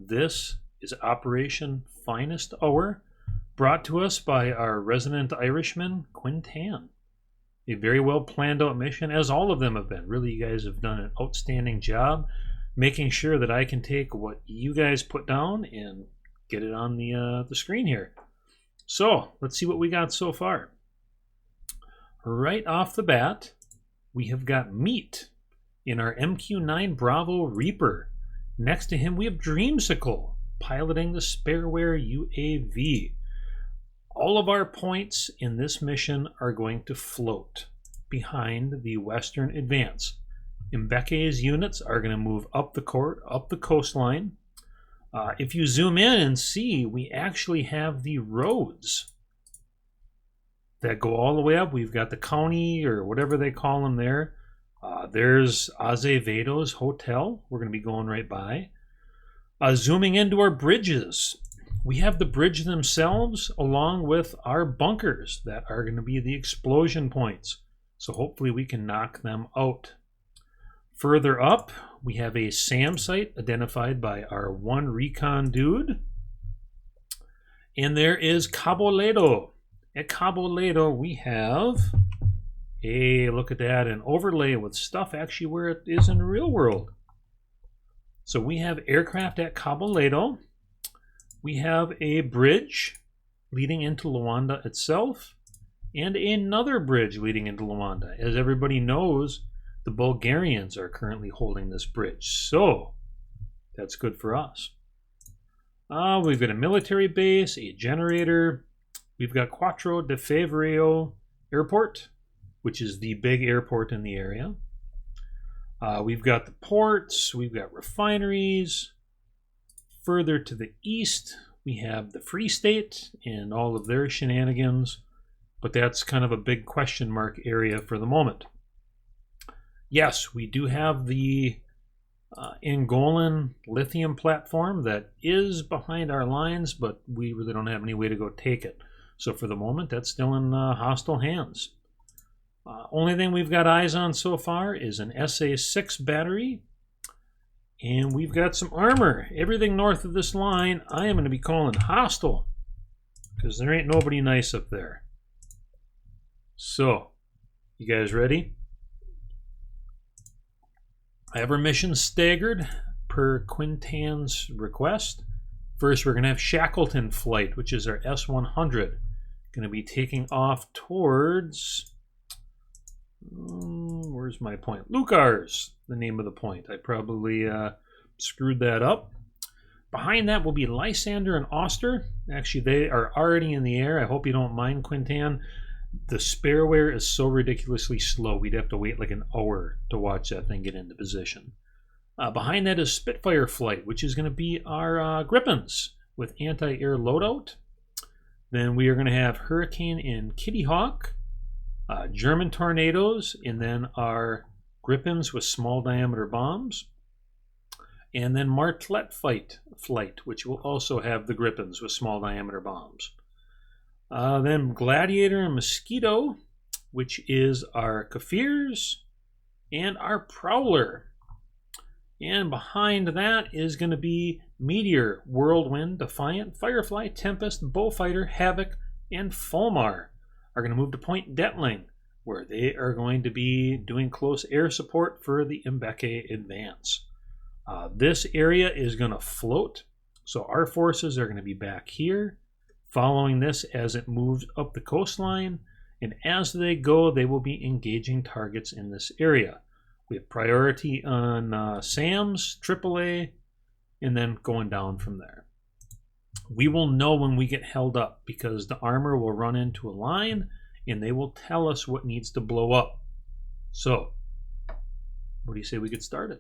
This is Operation Finest Hour, brought to us by our resident Irishman, Quintan. A very well planned out mission, as all of them have been. Really, you guys have done an outstanding job making sure that I can take what you guys put down and get it on the screen here. So, let's see what we got so far. Right off the bat, we have got Meat in our MQ-9 Bravo Reaper. Next to him, we have Dreamsicle piloting the Spareware UAV. All of our points in this mission are going to float behind the Western Advance. Mbeke's units are going to move up the coastline. If you zoom in and see, we actually have the roads that go all the way up. We've got the county, or whatever they call them there. There's Azevedo's hotel. We're going to be going right by. Zooming into our bridges, we have the bridge themselves along with our bunkers that are going to be the explosion points. So hopefully we can knock them out. Further up, we have a SAM site identified by our one recon dude. And there is Caboledo. At Caboledo, we have look at that, an overlay with stuff actually where it is in the real world. So we have aircraft at Caboledo. We have a bridge leading into Luanda itself, and another bridge leading into Luanda. As everybody knows, the Bulgarians are currently holding this bridge, so that's good for us. We've got a military base, a generator. We've got Quattro de Feverio Airport, which is the big airport in the area. We've got the ports, we've got refineries. Further to the east, we have the Free State and all of their shenanigans, but that's kind of a big question mark area for the moment. Yes, we do have the Angolan lithium platform that is behind our lines, but we really don't have any way to go take it. So for the moment, that's still in hostile hands. Only thing we've got eyes on so far is an SA-6 battery. And we've got some armor. Everything north of this line, I am going to be calling hostile, because there ain't nobody nice up there. So, you guys ready? I have our missions staggered per Quintan's request. First, we're going to have Shackleton Flight, which is our S-100. Going to be taking off towards... where's my point? Lucar's the name of the point. I probably screwed that up. Behind that will be Lysander and Oster. Actually, they are already in the air. I hope you don't mind, Quintan. The Spareware is so ridiculously slow. We'd have to wait like an hour to watch that thing get into position. Behind that is Spitfire Flight, which is going to be our Gripens with anti-air loadout. Then we are going to have Hurricane and Kitty Hawk. German Tornadoes, and then our Gripens with small diameter bombs. And then Martlet Flight, which will also have the Gripens with small diameter bombs. Then Gladiator and Mosquito, which is our Kafirs, and our Prowler. And behind that is going to be Meteor, Whirlwind, Defiant, Firefly, Tempest, Bullfighter, Havoc, and Fulmar. Are going to move to Point Detling, where they are going to be doing close air support for the Mbeke Advance. This area is going to float, so our forces are going to be back here, following this as it moves up the coastline, and as they go, they will be engaging targets in this area. We have priority on SAMs, AAA, and then going down from there. We will know when we get held up, because the armor will run into a line and they will tell us what needs to blow up. So, what do you say we get started?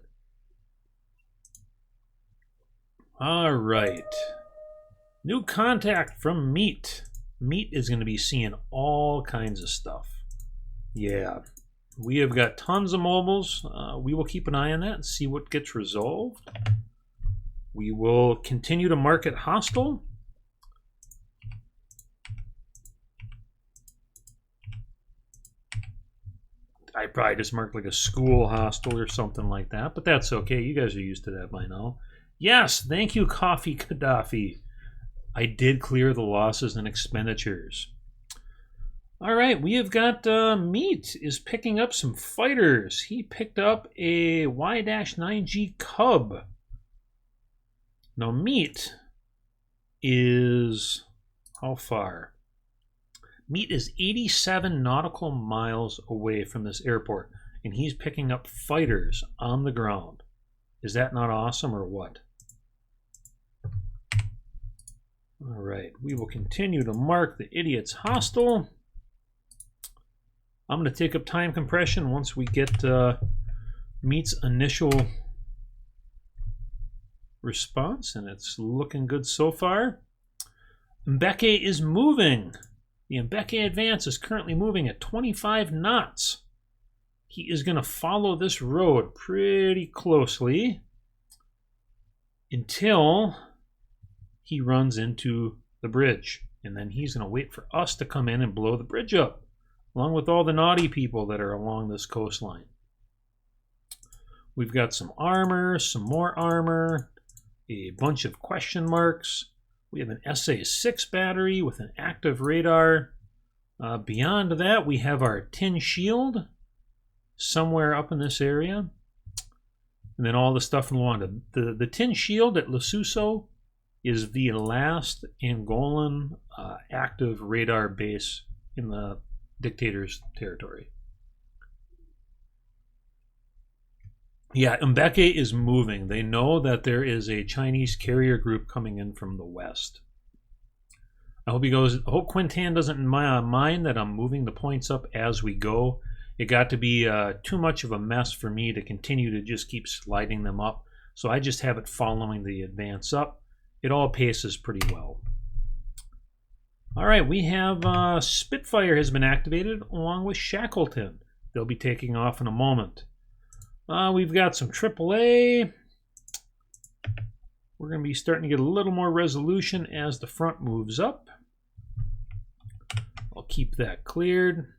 All right. New contact from Meat. Meat is going to be seeing all kinds of stuff. Yeah. We have got tons of mobiles. We will keep an eye on that and see what gets resolved. We will continue to mark it hostile. I probably just marked like a school hostile or something like that, but that's okay. You guys are used to that by now. Yes, thank you, Coffee Gaddafi. I did clear the losses and expenditures. All right, we have got Meat is picking up some fighters. He picked up a Y-9G Cub. Now, Meat is how far? Meat is 87 nautical miles away from this airport, and he's picking up fighters on the ground. Is that not awesome or what? All right, we will continue to mark the idiots hostile. I'm going to take up time compression once we get Meat's initial response, and it's looking good so far. Mbeke is moving. The Mbeke advance is currently moving at 25 knots. He is going to follow this road pretty closely until he runs into the bridge. And then he's going to wait for us to come in and blow the bridge up, along with all the naughty people that are along this coastline. We've got some armor, some more armor, a bunch of question marks. We have an SA-6 battery with an active radar. Beyond that, we have our tin shield somewhere up in this area. And then all the stuff in Luanda. The tin shield at Lesotho is the last Angolan active radar base in the dictator's territory. Yeah, Mbeke is moving. They know that there is a Chinese carrier group coming in from the west. I hope Quintan doesn't mind that I'm moving the points up as we go. It got to be too much of a mess for me to continue to just keep sliding them up. So I just have it following the advance up. It all paces pretty well. All right, we have Spitfire has been activated along with Shackleton. They'll be taking off in a moment. We've got some AAA. We're going to be starting to get a little more resolution as the front moves up. I'll keep that cleared.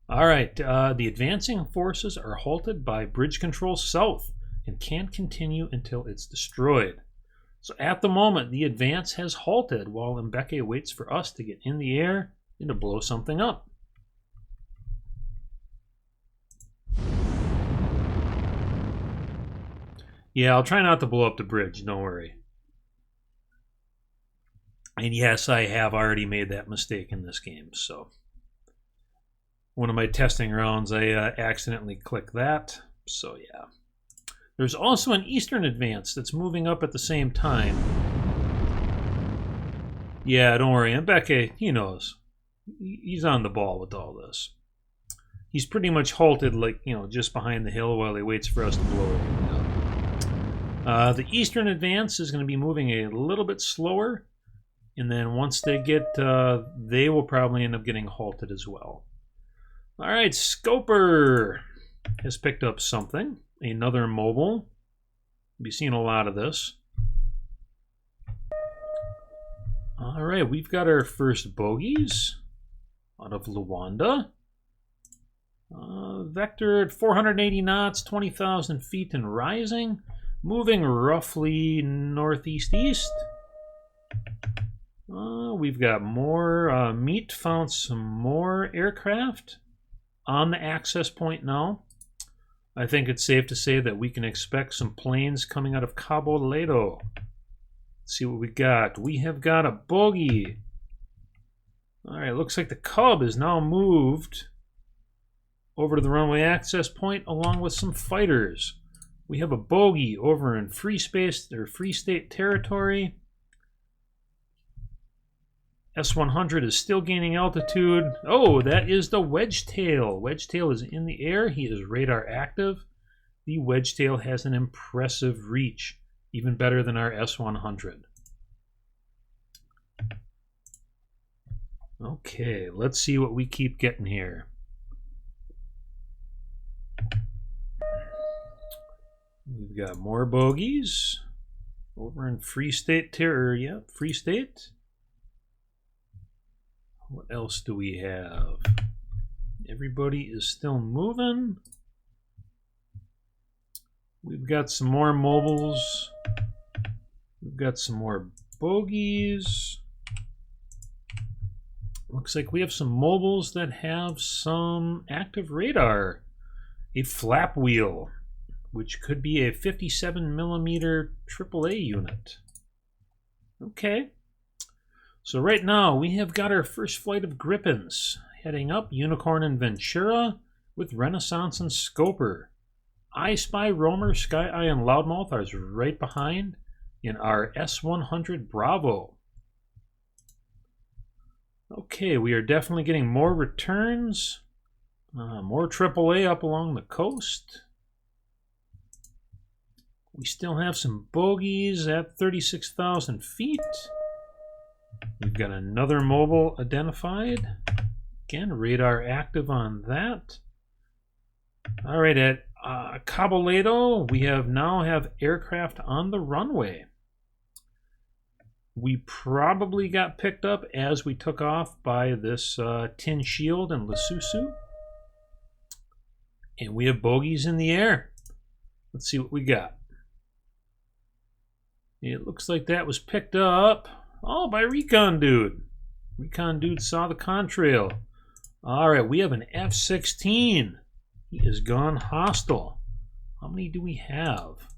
All right, the advancing forces are halted by Bridge Control South and can't continue until it's destroyed. So at the moment, the advance has halted while Mbeke waits for us to get in the air and to blow something up. Yeah, I'll try not to blow up the bridge, don't worry. And yes, I have already made that mistake in this game, so. One of my testing rounds, I accidentally clicked that, so yeah. There's also an eastern advance that's moving up at the same time. Yeah, don't worry, Mbeke, he knows. He's on the ball with all this. He's pretty much halted, like, just behind the hill while he waits for us to blow everything up. The eastern advance is going to be moving a little bit slower, and then once they get, they will probably end up getting halted as well. All right, Scoper has picked up something, another mobile. We'll be seeing a lot of this. All right, we've got our first bogeys out of Luanda. Vector at 480 knots, 20,000 feet and rising. Moving roughly northeast-east. We've got more Meat found some more aircraft on the access point now. I think it's safe to say that we can expect some planes coming out of Cabo Ledo. Let's see what we got. We have got a bogey. All right, looks like the Cub is now moved over to the runway access point along with some fighters. We have a bogey over in Free State territory. S-100 is still gaining altitude. Oh, that is the Wedgetail. Wedgetail is in the air. He is radar active. The Wedgetail has an impressive reach, even better than our S-100. Okay, let's see what we keep getting here. We've got more bogeys over in Free State Free State. What else do we have? Everybody is still moving. We've got some more mobiles. We've got some more bogies. Looks like we have some mobiles that have some active radar. A flap wheel, which could be a 57mm AAA unit. Okay. So right now we have got our first flight of Gripens heading up, Unicorn and Ventura with Renaissance and Scoper. I Spy, Roamer, Sky Eye, and Loudmouth are right behind in our S-100 Bravo. Okay, we are definitely getting more returns. More AAA up along the coast. We still have some bogies at 36,000 feet. We've got another mobile identified. Again, radar active on that. All right, at Cabaledo, we now have aircraft on the runway. We probably got picked up as we took off by this Tin Shield and Lesusu. And we have bogies in the air. Let's see what we got. It looks like that was picked up, by Recon Dude. Recon Dude saw the contrail. All right, we have an F-16. He is gone hostile. How many do we have?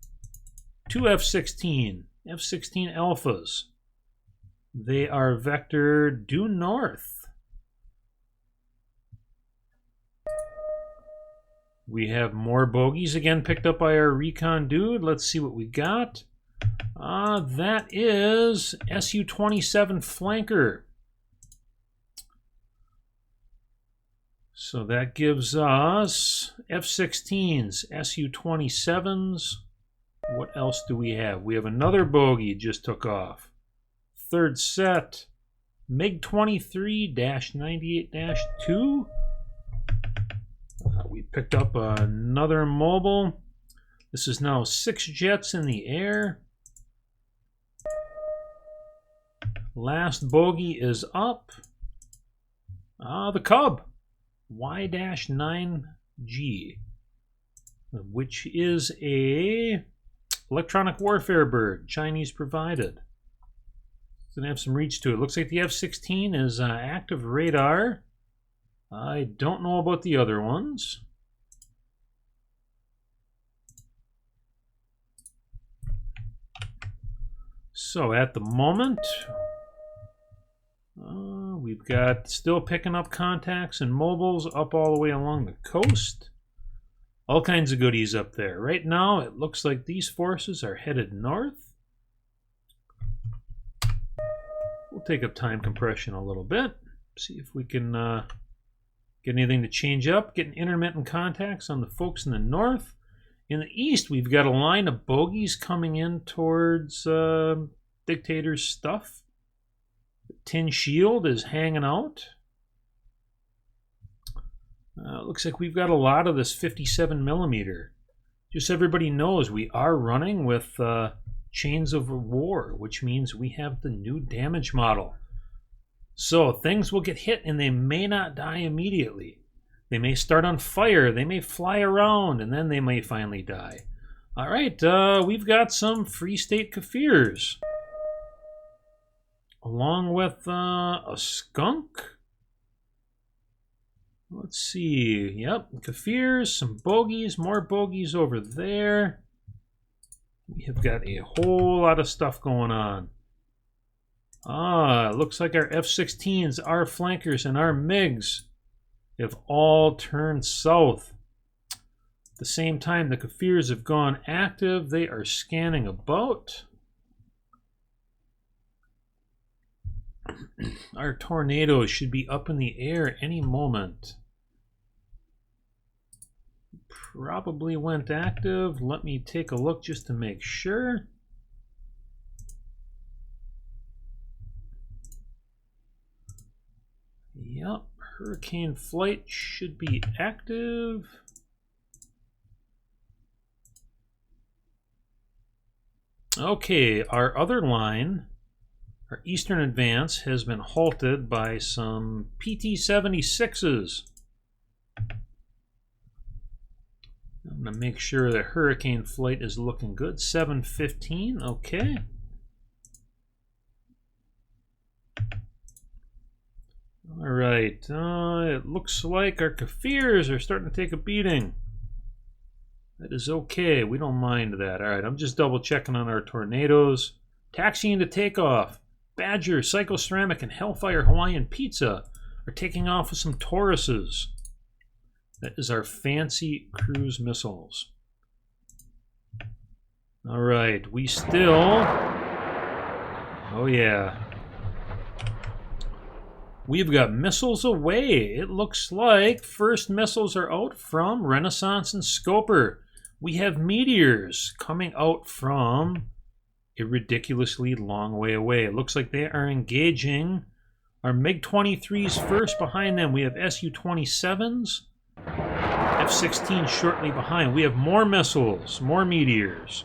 2 F-16. F-16 Alphas. They are vectored due north. We have more bogies again picked up by our Recon Dude. Let's see what we got. That is Su-27 Flanker. So that gives us F-16s, Su-27s. What else do we have? We have another bogie just took off. Third set, MiG-23-98-2. We picked up another mobile. This is now 6 jets in the air. Last bogey is up. The Cub, Y-9G, which is a electronic warfare bird, Chinese provided. It's going to have some reach to it. Looks like the F-16 is active radar. I don't know about the other ones. So at the moment, we've got still picking up contacts and mobiles up all the way along the coast. All kinds of goodies up there. Right now, it looks like these forces are headed north. We'll take up time compression a little bit. See if we can get anything to change up. Getting intermittent contacts on the folks in the north. In the east, we've got a line of bogies coming in towards Dictator's stuff. The Tin Shield is hanging out. Looks like we've got a lot of this 57mm. Just so everybody knows, we are running with Chains of War, which means we have the new damage model. So things will get hit and they may not die immediately. They may start on fire, they may fly around, and then they may finally die. All right, we've got some Free State Kafirs. Along with a skunk. Let's see. Yep, Kafirs, some bogies, more bogies over there. We have got a whole lot of stuff going on. Looks like our F-16s, our flankers, and our MiGs have all turned south. At the same time, the Kafirs have gone active. They are scanning about. Our tornadoes should be up in the air any moment. Probably went active. Let me take a look just to make sure. Yep, Hurricane Flight should be active. Okay, our other line, our eastern advance, has been halted by some PT-76s. I'm going to make sure that hurricane flight is looking good. 7:15, okay. All right, it looks like our Kafirs are starting to take a beating. That is okay, we don't mind that. All right, I'm just double checking on our tornadoes. Taxiing to takeoff. Badger, Psychoceramic, and Hellfire Hawaiian Pizza are taking off with some Tauruses. That is our fancy cruise missiles. All right, we still... Oh yeah. We've got missiles away. It looks like first missiles are out from Renaissance and Scoper. We have meteors coming out from a ridiculously long way away. It looks like they are engaging our MiG-23s first. Behind them, we have Su-27s. F-16 shortly behind. We have more missiles, more meteors.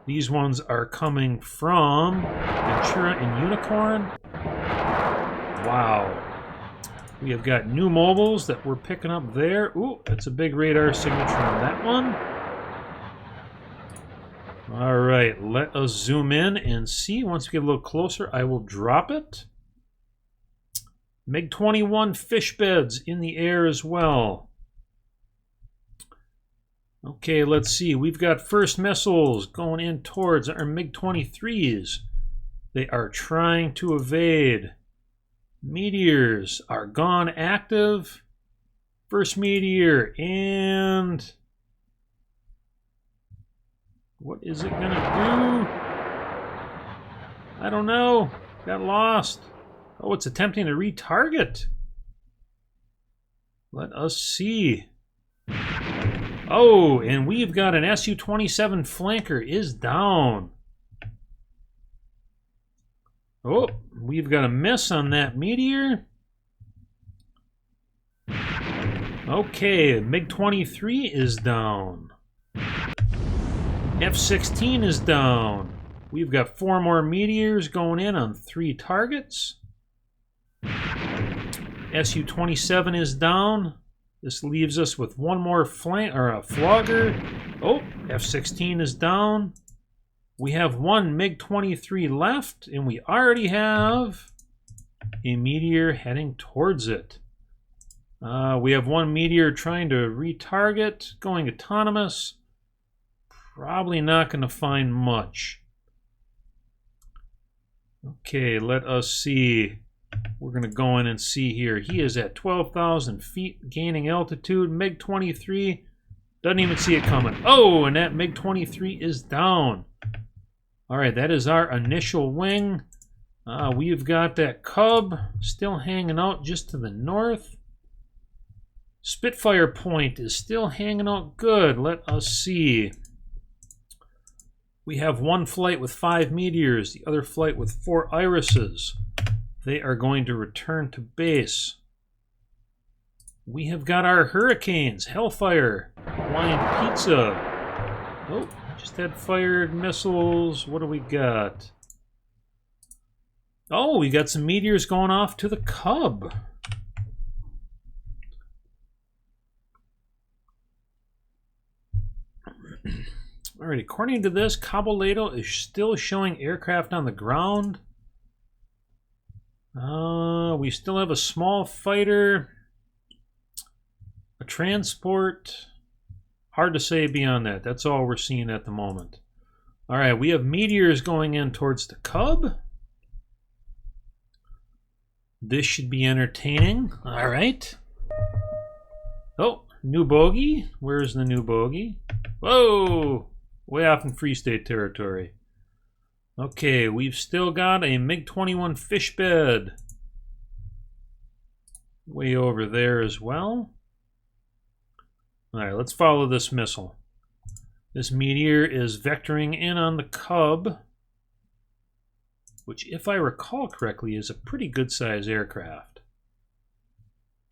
These ones are coming from Ventura and Unicorn. Wow. We have got new mobiles that we're picking up there. Ooh, that's a big radar signature on that one. All right, let us zoom in and see. Once we get a little closer, I will drop it. MiG-21 fish beds in the air as well. Okay, let's see. We've got first missiles going in towards our MiG-23s. They are trying to evade. Meteors are gone active. First meteor, and... what is it gonna do? I don't know. Got lost. Oh, it's attempting to retarget. Let us see. Oh, and we've got an Su-27 flanker is down. Oh, we've got a miss on that meteor. Okay, MiG-23 is down. F-16 is down. We've got 4 more meteors going in on 3 targets. Su-27 is down. This leaves us with 1 more flank or a flogger. Oh, F-16 is down. We have 1 MiG-23 left, and we already have a meteor heading towards it. We have 1 meteor trying to retarget, going autonomous. Probably not going to find much. Okay, let us see. We're going to go in and see here. He is at 12,000 feet, gaining altitude. MiG-23 doesn't even see it coming. Oh, and that MiG-23 is down. All right, that is our initial wing. We've got that Cub still hanging out just to the north. Spitfire Point is still hanging out good. Let us see. We have 1 flight with 5 meteors, the other flight with 4 irises. They are going to return to base. We have got our Hurricanes, Hellfire, Hawaiian Pizza. Oh, just had fired missiles. What do we got? Oh, we got some meteors going off to the Cub. All right, according to this, Caballito is still showing aircraft on the ground. We still have a small fighter, a transport. Hard to say beyond that. That's all we're seeing at the moment. All right, we have meteors going in towards the Cub. This should be entertaining. All right. Oh, new bogey. Where's the new bogey? Whoa! Way off in Free State territory. Okay, we've still got a MiG-21 fish bed. Way over there as well. Alright, let's follow this missile. This meteor is vectoring in on the Cub, which, if I recall correctly, is a pretty good size aircraft.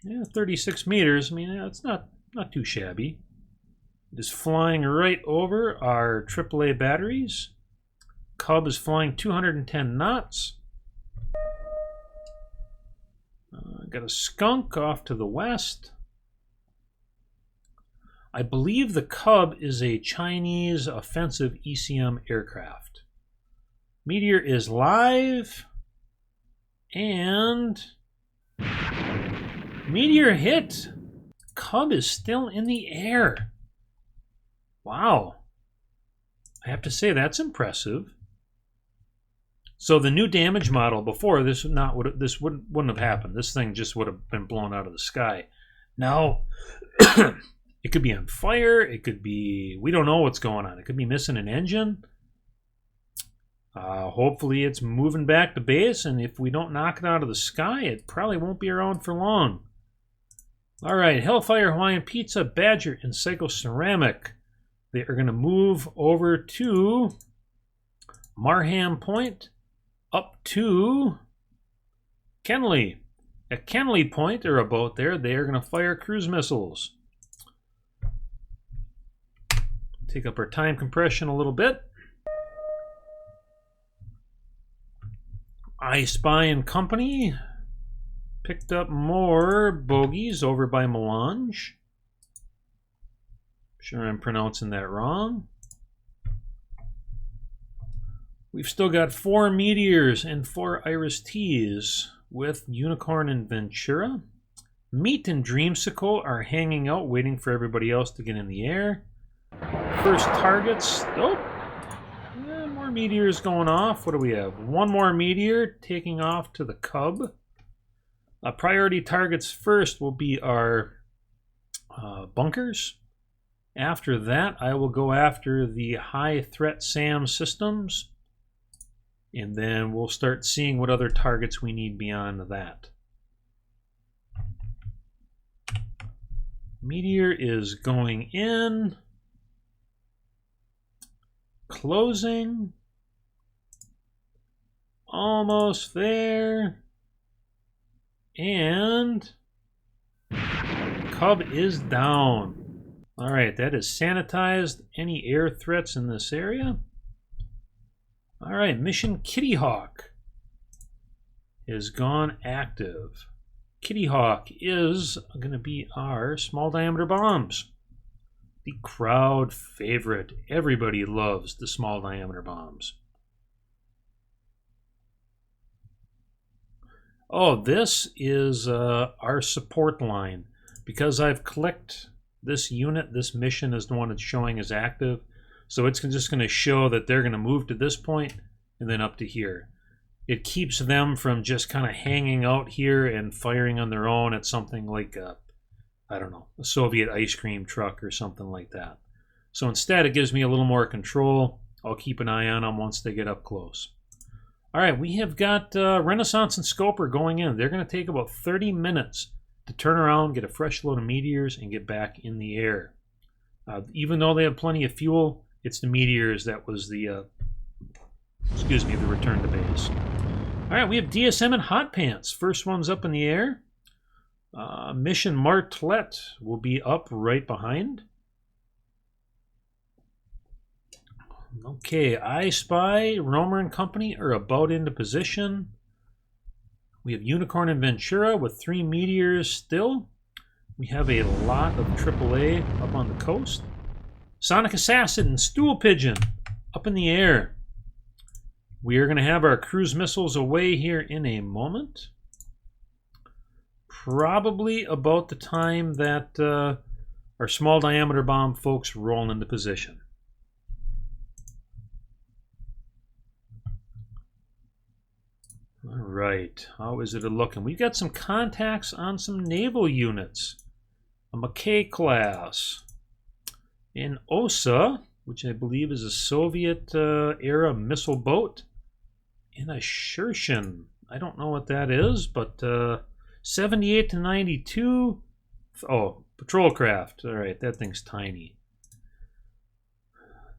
Yeah, 36 meters. I mean, it's not too shabby. It is flying right over our AAA batteries. Cub is flying 210 knots. Got a skunk off to the west. I believe the Cub is a Chinese offensive ECM aircraft. Meteor is live. And meteor hit. Cub is still in the air. Wow. I have to say that's impressive. So the new damage model before this wouldn't have happened. This thing just would have been blown out of the sky. Now it could be on fire. It could be, we don't know what's going on. It could be missing an engine. Hopefully it's moving back to base, and if we don't knock it out of the sky, it probably won't be around for long. All right, Hellfire Hawaiian Pizza, Badger, and Psycho Ceramic. They are going to move over to Marham Point, up to Kenley. At Kenley Point, or about there, they are going to fire cruise missiles. Take up our time compression a little bit. I Spy and Company picked up more bogeys over by Melange. Sure I'm pronouncing that wrong. We've still got 4 Meteors and 4 Iris T's with Unicorn and Ventura. Meat and Dreamsicle are hanging out waiting for everybody else to get in the air. First targets. Oh, yeah, more meteors going off. What do we have? 1 more meteor taking off to the Cub. Priority targets first will be our bunkers. After that, I will go after the high threat SAM systems. And then we'll start seeing what other targets we need beyond that. Meteor is going in. Closing. Almost there. And Cub is down. Alright, that is sanitized any air threats in this area. Alright, Mission Kitty Hawk is gone active. Kitty Hawk is going to be our small diameter bombs. The crowd favorite. Everybody loves the small diameter bombs. Oh, this is our support line. Because I've clicked this unit, this mission is the one it's showing as active. So it's just going to show that they're going to move to this point and then up to here. It keeps them from just kind of hanging out here and firing on their own at something like I don't know, a Soviet ice cream truck or something like that. So instead, it gives me a little more control. I'll keep an eye on them once they get up close. All right, we have got Renaissance and Scoper going in. They're going to take about 30 minutes to turn around, get a fresh load of meteors, and get back in the air. Even though they have plenty of fuel, it's the meteors that was the, the return to base. All right, we have DSM and Hot Pants. First one's up in the air. Mission Martlet will be up right behind. Okay, I Spy, Romer and Company are about into position. We have Unicorn and Ventura with 3 meteors still. We have a lot of AAA up on the coast. Sonic Assassin and Stool Pigeon up in the air. We are going to have our cruise missiles away here in a moment. Probably about the time that our small diameter bomb folks roll into position. All right, how is it looking? We've got some contacts on some naval units. A McKay class. An OSA, which I believe is a Soviet era missile boat. And a Shershin. I don't know what that is, but 78 to 92. Oh, patrol craft. All right, that thing's tiny.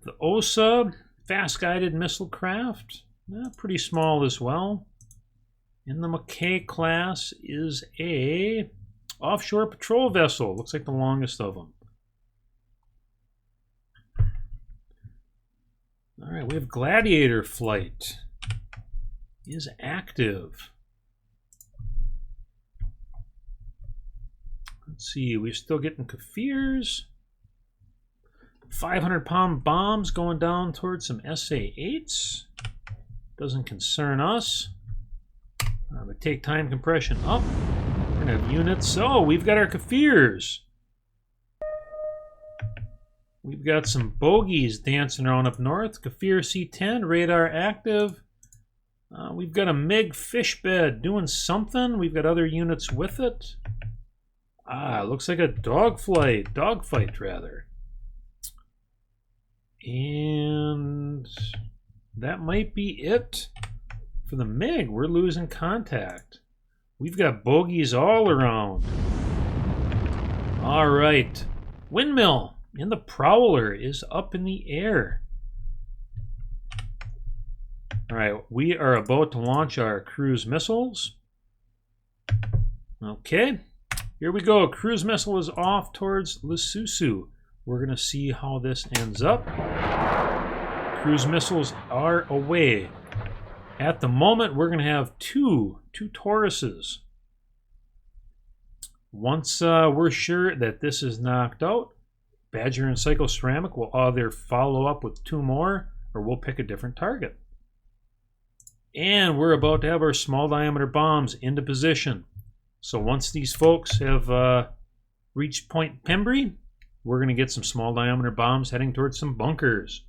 The OSA, fast guided missile craft. Pretty small as well. And the McKay class is a offshore patrol vessel. Looks like the longest of them. All right, we have Gladiator flight. Is active. Let's see, we're still getting Kafirs. 500-pound bombs going down towards some SA-8s. Doesn't concern us. But take time compression up. We're going to have units. Oh, we've got our Kafirs. We've got some bogies dancing around up north. Kafir C-10, radar active. We've got a MiG fish bed doing something. We've got other units with it. Looks like a dogfight rather. And that might be it for the MiG. We're losing contact. We've got bogies all around. All right. Windmill and the Prowler is up in the air. All right, we are about to launch our cruise missiles. Okay, here we go. Cruise missile is off towards Lesotho. We're going to see how this ends up. Cruise missiles are away. At the moment, we're going to have two Tauruses. Once we're sure that this is knocked out, Badger and Psychoceramic will either follow up with 2 more, or we'll pick a different target. And we're about to have our small diameter bombs into position. So once these folks have reached Point Pembry, we're going to get some small diameter bombs heading towards some bunkers.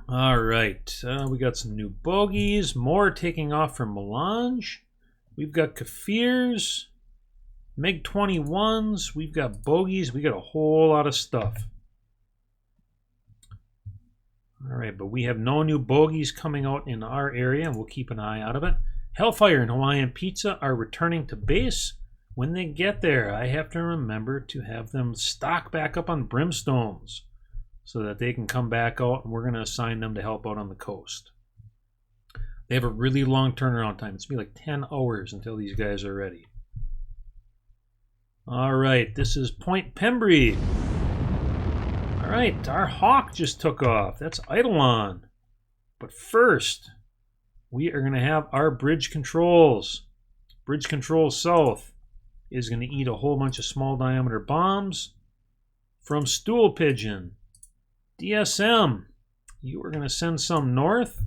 All right, we got some new bogies, more taking off from Melange. We've got Kafirs, MiG-21s, we've got bogies, we got a whole lot of stuff. All right, but we have no new bogies coming out in our area, and we'll keep an eye out of it. Hellfire and Hawaiian Pizza are returning to base. When they get there, I have to remember to have them stock back up on brimstones so that they can come back out, and we're going to assign them to help out on the coast. They have a really long turnaround time. It's going to be like 10 hours until these guys are ready. All right, this is Point Pembry. All right, our Hawk just took off. That's Eidolon. But first, we are going to have our bridge controls. Bridge control south is going to eat a whole bunch of small diameter bombs from Stool Pigeon. DSM, you are going to send some north.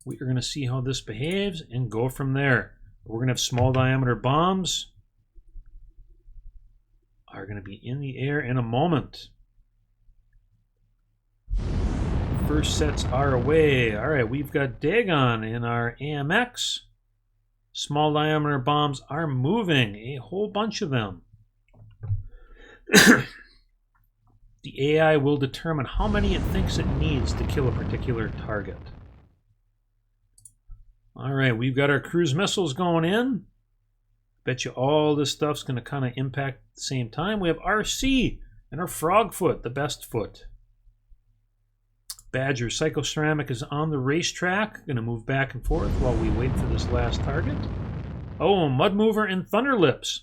We are going to see how this behaves and go from there. We're going to have small diameter bombs are going to be in the air in a moment. First sets are away. All right, we've got Dagon in our AMX. Small diameter bombs are moving, a whole bunch of them. The AI will determine how many it thinks it needs to kill a particular target. All right, we've got our cruise missiles going in. Bet you all this stuff's going to kind of impact at the same time. We have RC and our Frogfoot, the best foot. Badger Psychoceramic is on the racetrack. Going to move back and forth while we wait for this last target. Oh, Mudmover and Thunderlips.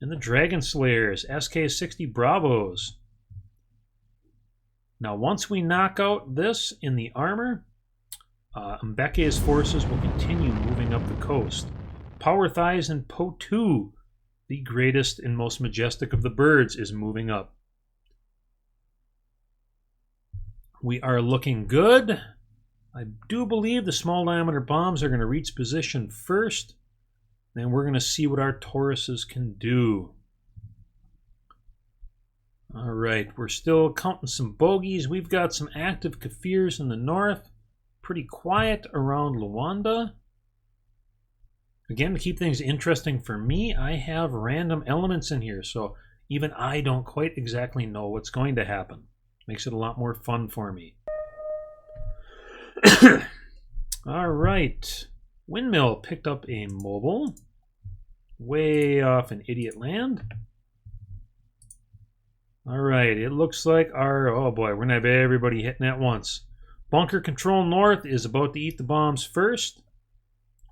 And the Dragon Slayers, SK-60 Bravos. Now, once we knock out this in the armor, Mbeke's forces will continue moving up the coast. Power Thighs and Po-2, the greatest and most majestic of the birds, is moving up. We are looking good. I do believe the small diameter bombs are going to reach position first. Then we're going to see what our Tauruses can do. All right, we're still counting some bogies. We've got some active Kafirs in the north. Pretty quiet around Luanda. Again, to keep things interesting for me, I have random elements in here, so even I don't quite exactly know what's going to happen. Makes it a lot more fun for me. All right. Windmill picked up a mobile. Way off in idiot land. All right. It looks like our... Oh boy, we're going to have everybody hitting at once. Bunker Control North is about to eat the bombs first.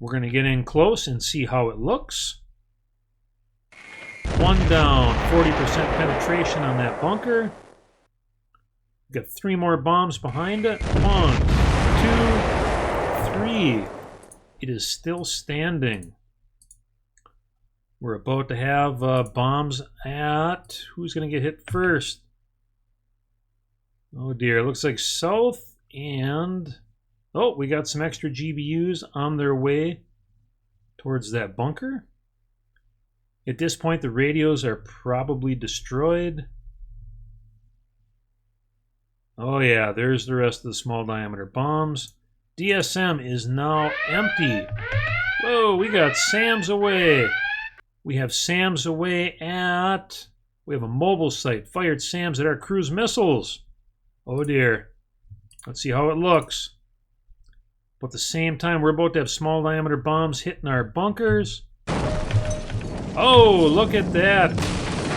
We're going to get in close and see how it looks. 1 down. 40% penetration on that bunker. Got 3 more bombs behind it. 1, 2, 3. It is still standing. We're about to have bombs at... Who's going to get hit first? Oh dear, looks like south and... Oh, we got some extra GBUs on their way towards that bunker. At this point, the radios are probably destroyed. Oh yeah, there's the rest of the small diameter bombs. DSM is now empty. Whoa, we got SAMs away. We have SAMs away at... We have a mobile site. Fired SAMs at our cruise missiles. Oh dear. Let's see how it looks. But at the same time, we're about to have small diameter bombs hitting our bunkers. Oh, look at that.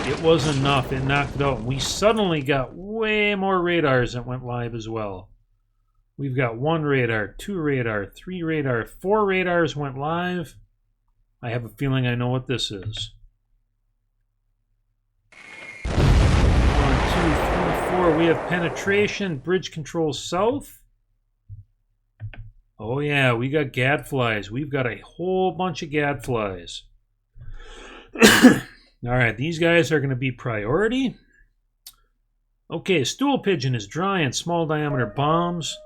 It was enough. It knocked it out. We suddenly got way more radars that went live as well. We've got 1 radar, 2 radar, 3 radar, 4 radars went live. I have a feeling I know what this is. 1, 2, 3, 4. We have penetration, bridge control south. Oh yeah, we got gadflies. We've got a whole bunch of gadflies. Alright, these guys are going to be priority. Okay, stool pigeon is dry and small diameter bombs.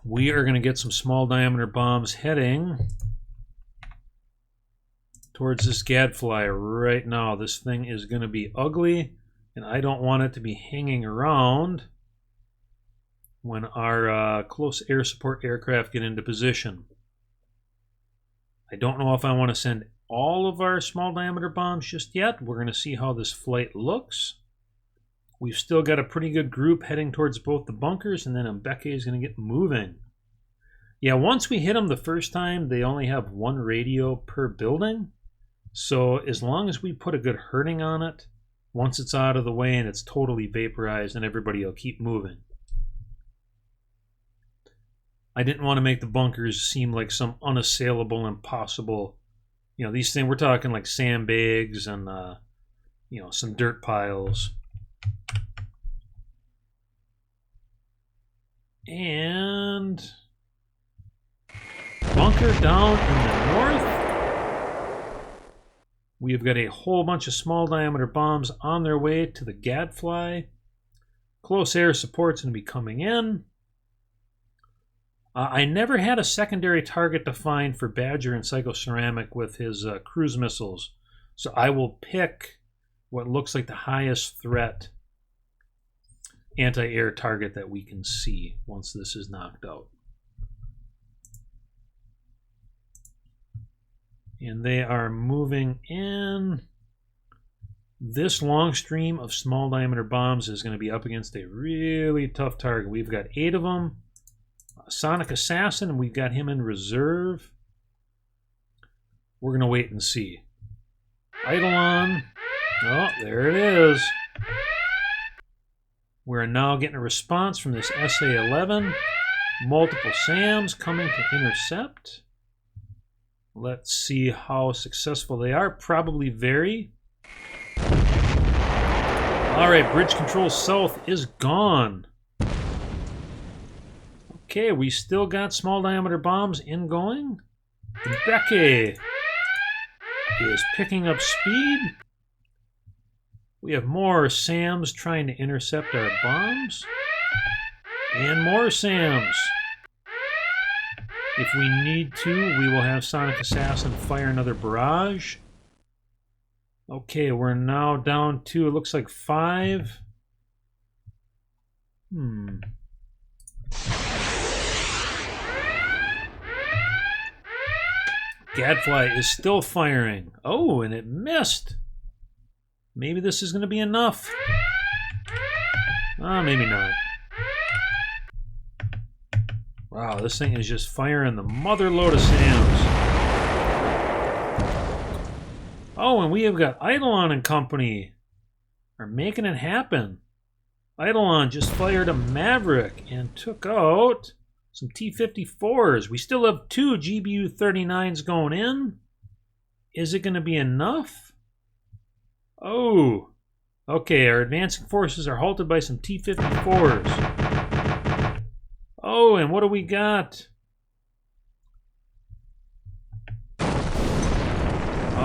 We are going to get some small diameter bombs heading towards this gadfly right now. This thing is going to be ugly, and I don't want it to be hanging around when our close air support aircraft get into position. I don't know if I want to send all of our small diameter bombs just yet. We're going to see how this flight looks. We've still got a pretty good group heading towards both the bunkers, and then Mbeke is going to get moving. Yeah, once we hit them the first time, they only have 1 radio per building. So as long as we put a good hurting on it, once it's out of the way and it's totally vaporized, and everybody will keep moving. I didn't want to make the bunkers seem like some unassailable, impossible... You know, these things, we're talking like sandbags and, you know, some dirt piles. And bunker down in the north. We've got a whole bunch of small diameter bombs on their way to the gadfly. Close air support's going to be coming in. I never had a secondary target to find for Badger and Psychoceramic with his cruise missiles. So I will pick what looks like the highest threat anti-air target that we can see once this is knocked out. And they are moving in. This long stream of small diameter bombs is going to be up against a really tough target. We've got 8 of them. Sonic Assassin, we've got him in reserve. We're going to wait and see. Eidolon. Oh, there it is. We're now getting a response from this SA-11. Multiple SAMs coming to intercept. Let's see how successful they are. Probably very. Alright, bridge control south is gone. Okay, we still got small diameter bombs ingoing. Mbeke is picking up speed. We have more SAMs trying to intercept our bombs. And more SAMs. If we need to, we will have Sonic Assassin fire another barrage. Okay, we're now down to, it looks like 5. Gadfly is still firing. Oh, and it missed. Maybe this is going to be enough. Maybe not. Wow, this thing is just firing the mother load of SAMs. Oh, and we have got Eidolon and company are making it happen. Eidolon just fired a Maverick and took out some T-54s. We still have 2 GBU-39s going in. Is it going to be enough? Oh. Okay, our advancing forces are halted by some T-54s. Oh, and what do we got?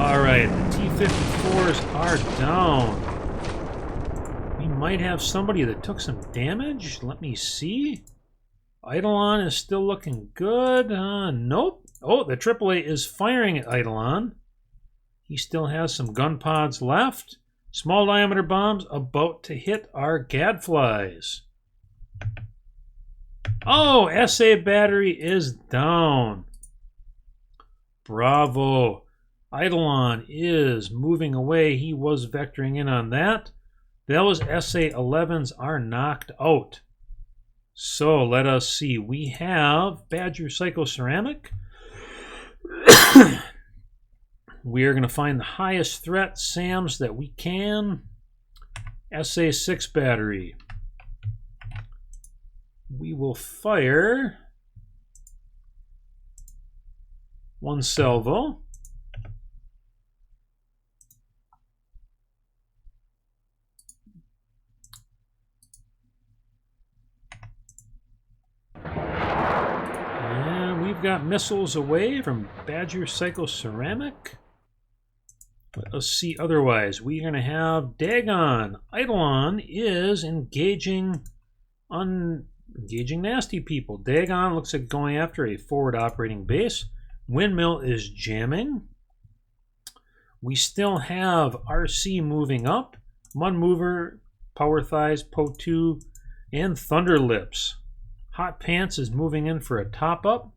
Alright, the T-54s are down. We might have somebody that took some damage. Let me see. Eidolon is still looking good. Nope. Oh, the AAA is firing at Eidolon. He still has some gun pods left. Small diameter bombs about to hit our gadflies. Oh, SA battery is down. Bravo. Eidolon is moving away. He was vectoring in on that. Those SA-11s are knocked out. So let us see. We have Badger Psychoceramic. We are going to find the highest threat SAMs that we can. SA-6 battery. We will fire one salvo. And we've got missiles away from Badger Psychoceramic. Let us see otherwise. We're going to have Dagon. Eidolon is engaging nasty people. Dagon looks like going after a forward operating base. Windmill is jamming. We still have RC moving up. Mud Mover, Power Thighs, Po2, and Thunder Lips. Hot Pants is moving in for a top up.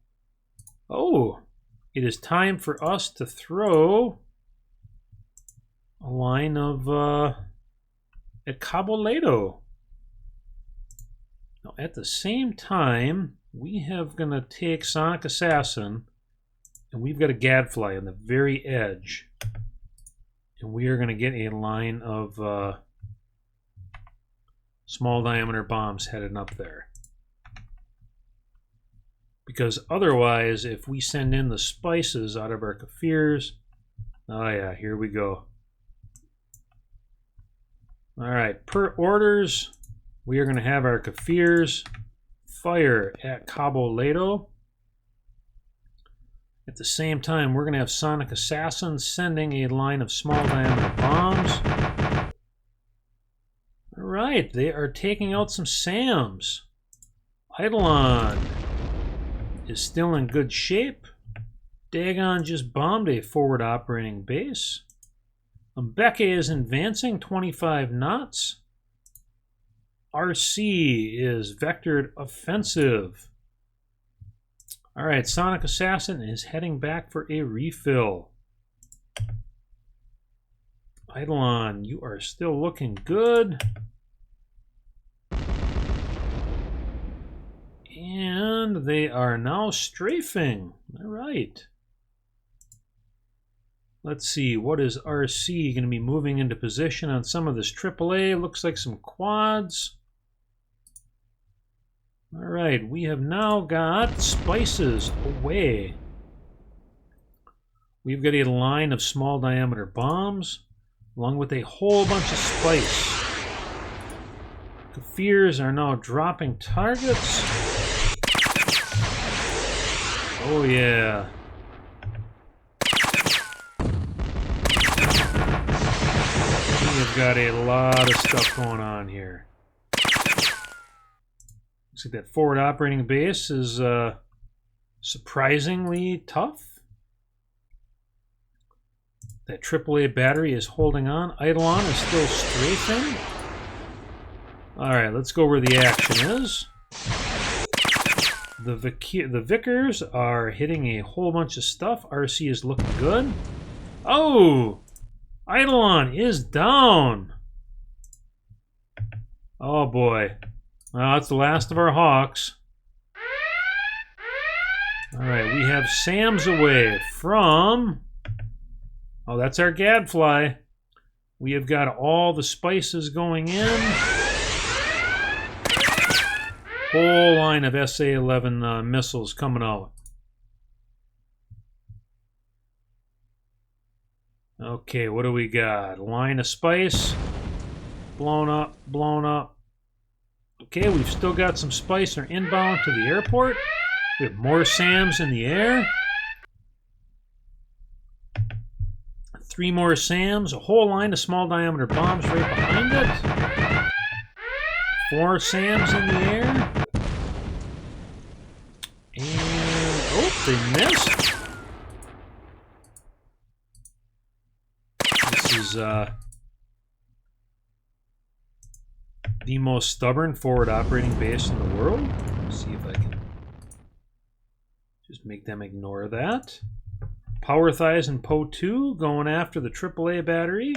Oh, it is time for us to throw a line of at Caboledo. Now, at the same time, we have going to take Sonic Assassin, and we've got a Gadfly on the very edge. And we are going to get a line of small diameter bombs headed up there. Because otherwise, if we send in the spices out of our Kafirs, oh yeah, here we go. All right, per orders, we are going to have our Kafirs fire at Caboledo. At the same time, we're going to have Sonic Assassin sending a line of small diameter bombs. All right, they are taking out some SAMs. Eidolon is still in good shape. Dagon just bombed a forward operating base. Mbeke is advancing 25 knots. RC is vectored offensive. All right, Sonic Assassin is heading back for a refill. Eidolon, you are still looking good. And they are now strafing. All right. Let's see, what is RC going to be moving into position on some of this AAA? Looks like some quads. All right, we have now got spices away. We've got a line of small diameter bombs, along with a whole bunch of spice. Kafirs are now dropping targets. Oh yeah. We've got a lot of stuff going on here. Looks like that forward operating base is surprisingly tough. That AAA battery is holding on. Eidolon is still strafing. Alright, let's go where the action is. The Vickers are hitting a whole bunch of stuff. RC is looking good. Oh! Eidolon is down. Oh boy. Well, that's the last of our Hawks. Alright, we have SAMs away from... Oh, that's our Gadfly. We have got all the spices going in. Whole line of SA-11 missiles coming out. Okay, what do we got? Line of spice. Blown up, blown up. Okay, we've still got some spice are inbound to the airport. We have more SAMs in the air. 3 more SAMs, a whole line of small diameter bombs right behind it. 4 SAMs in the air. And, oh, they missed. This is the most stubborn forward operating base in the world. Let's see if I can just make them ignore that. Power Thighs and Po2 going after the AAA battery.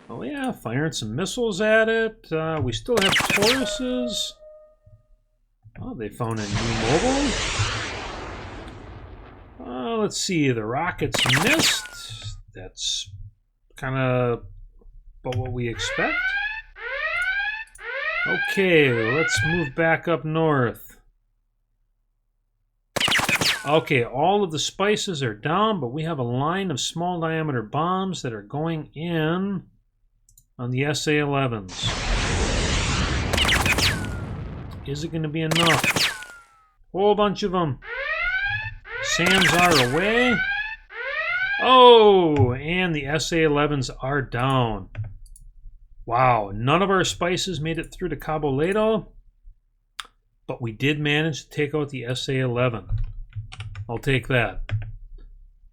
Oh yeah, firing some missiles at it. We still have Tauruses. Oh, they found a new mobile. Let's see, the rockets missed. That's kind of about what we expect. Okay, let's move back up north. Okay, all of the spices are down, but we have a line of small diameter bombs that are going in on the SA-11s. Is it going to be enough? Whole bunch of them. SAMs are away. Oh, and the SA-11s are down. Wow, none of our spices made it through to Caboleto, but we did manage to take out the SA-11. I'll take that.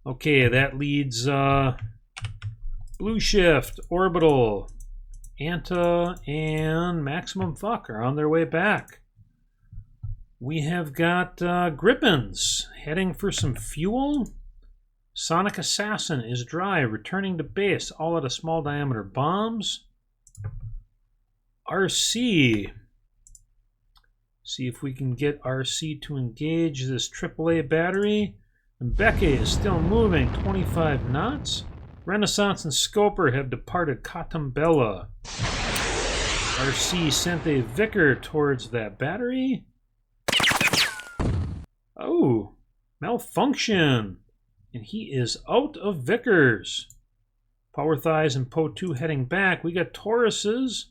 Okay, that leads Blue Shift, Orbital, Anta, and Maximum Fuck are on their way back. We have got Grippins heading for some fuel. Sonic Assassin is dry, returning to base, all out of small diameter bombs. RC. See if we can get RC to engage this AAA battery. And Mbeke is still moving, 25 knots. Renaissance and Scoper have departed Katumbela. RC sent a Vicar towards that battery. Oh, malfunction. And he is out of Vicars. Power Thighs and Po2 heading back. We got Tauruses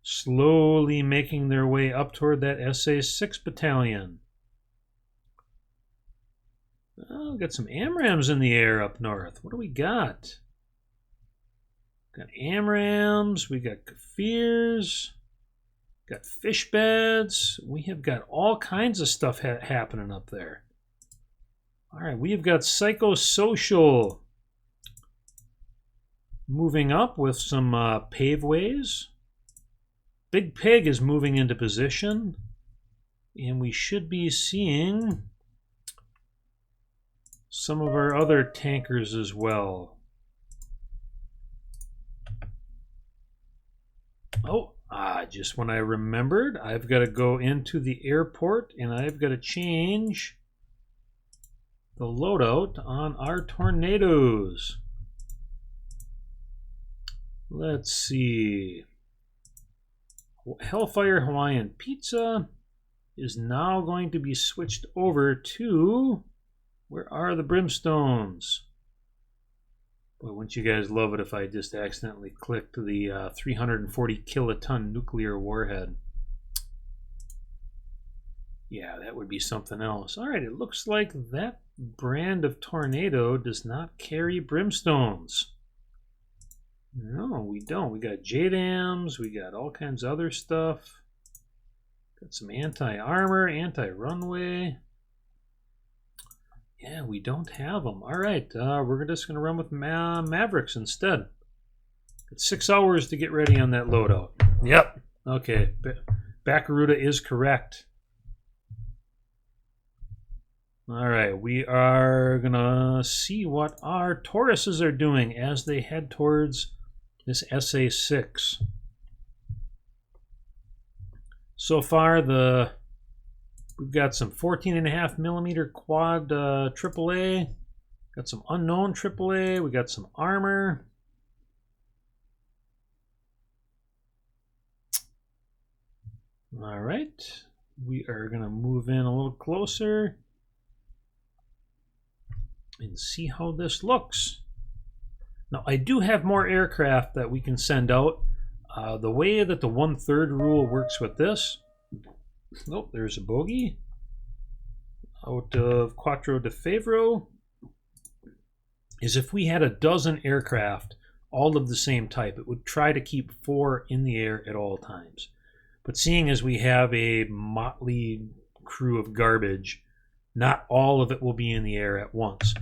slowly making their way up toward that SA-6 battalion. Oh, got some AMRAAMs in the air up north. What do we got? Got AMRAAMs, we got Kafirs, got fish beds. We have got all kinds of stuff happening up there. All right, we've got Psychosocial moving up with some paveways. Big Pig is moving into position, and we should be seeing some of our other tankers as well. Oh, just when I remembered, I've got to go into the airport and I've got to change the loadout on our Tornadoes. Let's see. Hellfire Hawaiian Pizza is now going to be switched over to, where are the Brimstones? Boy, wouldn't you guys love it if I just accidentally clicked the 340 kiloton nuclear warhead? Yeah, that would be something else. All right, it looks like that brand of Tornado does not carry Brimstones. No, we don't. We got JDAMs, we got all kinds of other stuff. Got some anti-armor, anti-runway. Yeah, we don't have them. All right, we're just going to run with Mavericks instead. Got 6 hours to get ready on that loadout. Yep. Okay, Bakaruda is correct. All right, we are going to see what our Tauruses are doing as they head towards this SA-6. So far, we've got some 14.5 millimeter quad AAA, got some unknown AAA, we got some armor. All right, we are going to move in a little closer and see how this looks. Now, I do have more aircraft that we can send out. The way that the 1/3 rule works with this Nope, there's a bogey. Out of Quattro de Favreau. Is if we had a dozen aircraft, all of the same type, it would try to keep 4 in the air at all times. But seeing as we have a motley crew of garbage, not all of it will be in the air at once.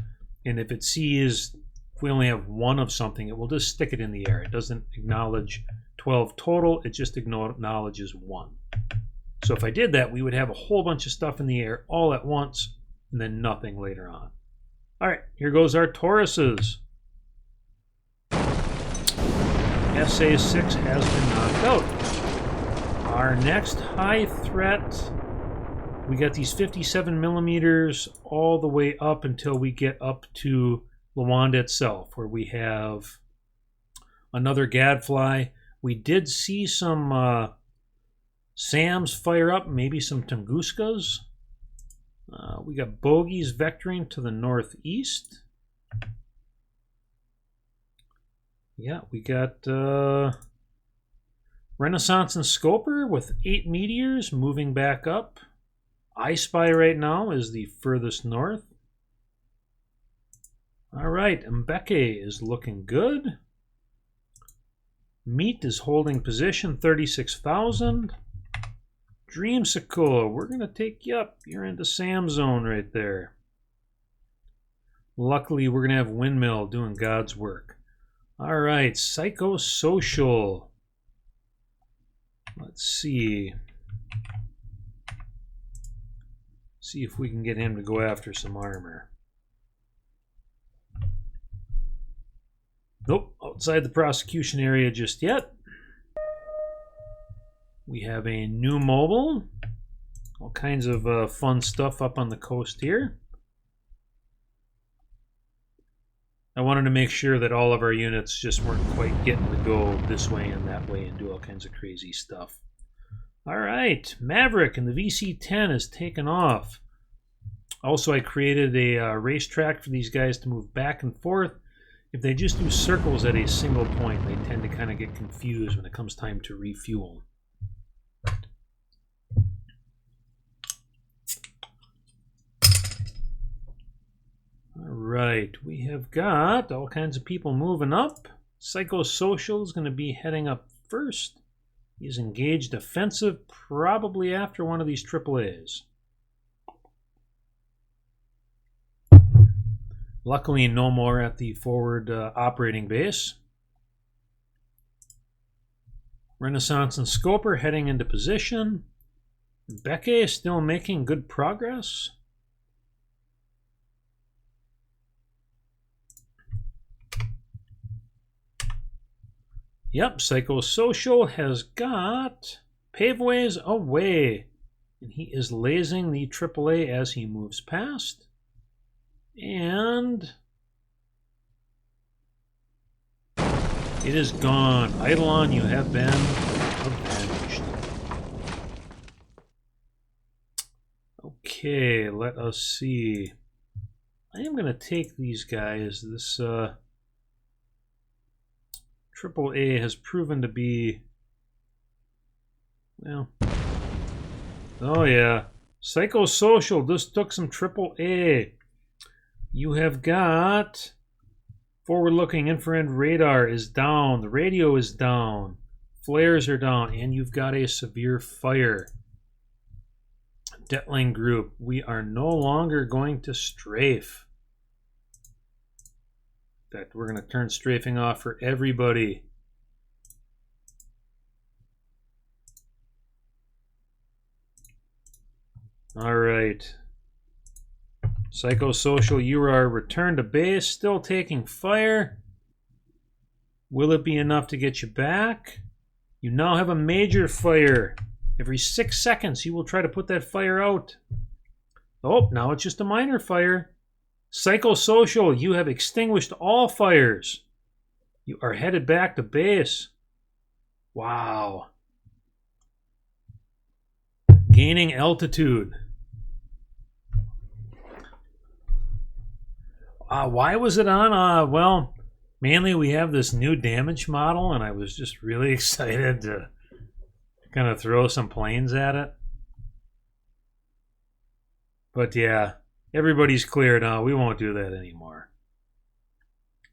And if it sees, if we only have 1 of something, it will just stick it in the air. It doesn't acknowledge 12 total, it just acknowledges 1. So if I did that, we would have a whole bunch of stuff in the air all at once, and then nothing later on. All right, here goes our Tauruses. SA-6 has been knocked out. Our next high threat, we got these 57 millimeters all the way up until we get up to Luanda itself, where we have another gadfly. We did see some SAMs fire up, maybe some Tunguskas. We got bogeys vectoring to the northeast. Yeah, we got Renaissance and Scoper with 8 meteors moving back up. I Spy right now is the furthest north. All right, Mbeke is looking good. Meat is holding position, 36,000. Dreamsicle, we're going to take you up. You're into Sam zone right there. Luckily, we're going to have Windmill doing God's work. All right, Psychosocial. Let's see. See if we can get him to go after some armor. Nope, outside the prosecution area just yet. We have a new mobile. All kinds of fun stuff up on the coast here. I wanted to make sure that all of our units just weren't quite getting to go this way and that way and do all kinds of crazy stuff. All right, Maverick and the VC-10 is taken off. Also, I created a racetrack for these guys to move back and forth. If they just do circles at a single point, they tend to kind of get confused when it comes time to refuel. All right, we have got all kinds of people moving up. Psychosocial is going to be heading up first. He's engaged offensive, probably after one of these AAAs. Luckily, no more at the forward operating base. Renaissance and Scoper heading into position. Mbeke is still making good progress. Yep, Psychosocial has got Paveways away. And he is lasing the AAA as he moves past. And it is gone. Eidolon, you have been avenged. Okay, let us see. I am going to take these guys. This AAA has proven to be, well, oh yeah. Psychosocial just took some AAA. You have got forward-looking infrared radar is down. The radio is down. Flares are down. And you've got a severe fire. Detling group, we are no longer going to strafe. In fact, we're going to turn strafing off for everybody. All right. Psychosocial, you are returned to base, still taking fire. Will it be enough to get you back? You now have a major fire. Every 6 seconds, you will try to put that fire out. Oh, now it's just a minor fire. Psychosocial, you have extinguished all fires. You are headed back to base. Wow. Gaining altitude. Why was it on? Well, mainly we have this new damage model, and I was just really excited to kind of throw some planes at it. But yeah, everybody's clear now. We won't do that anymore.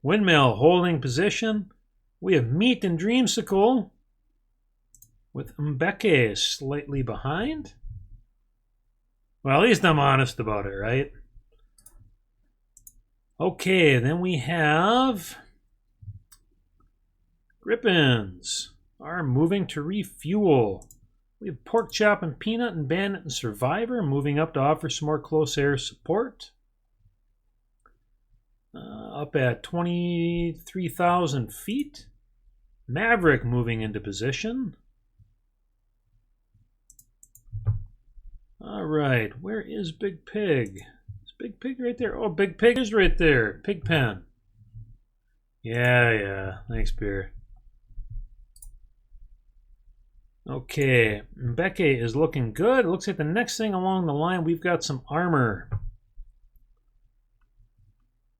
Windmill holding position. We have Meat and Dreamsicle with Mbeke slightly behind. Well, at least I'm honest about it, right? Okay, then we have Grippins are moving to refuel. We have Pork Chop and Peanut and Bandit and Survivor moving up to offer some more close air support. Up at 23,000 feet. Maverick moving into position. All right, where is Big Pig? Is Big Pig right there? Oh, Big Pig is right there. Pigpen. Yeah. Thanks, Beer. Okay, Mbeke is looking good. It looks like the next thing along the line, we've got some armor,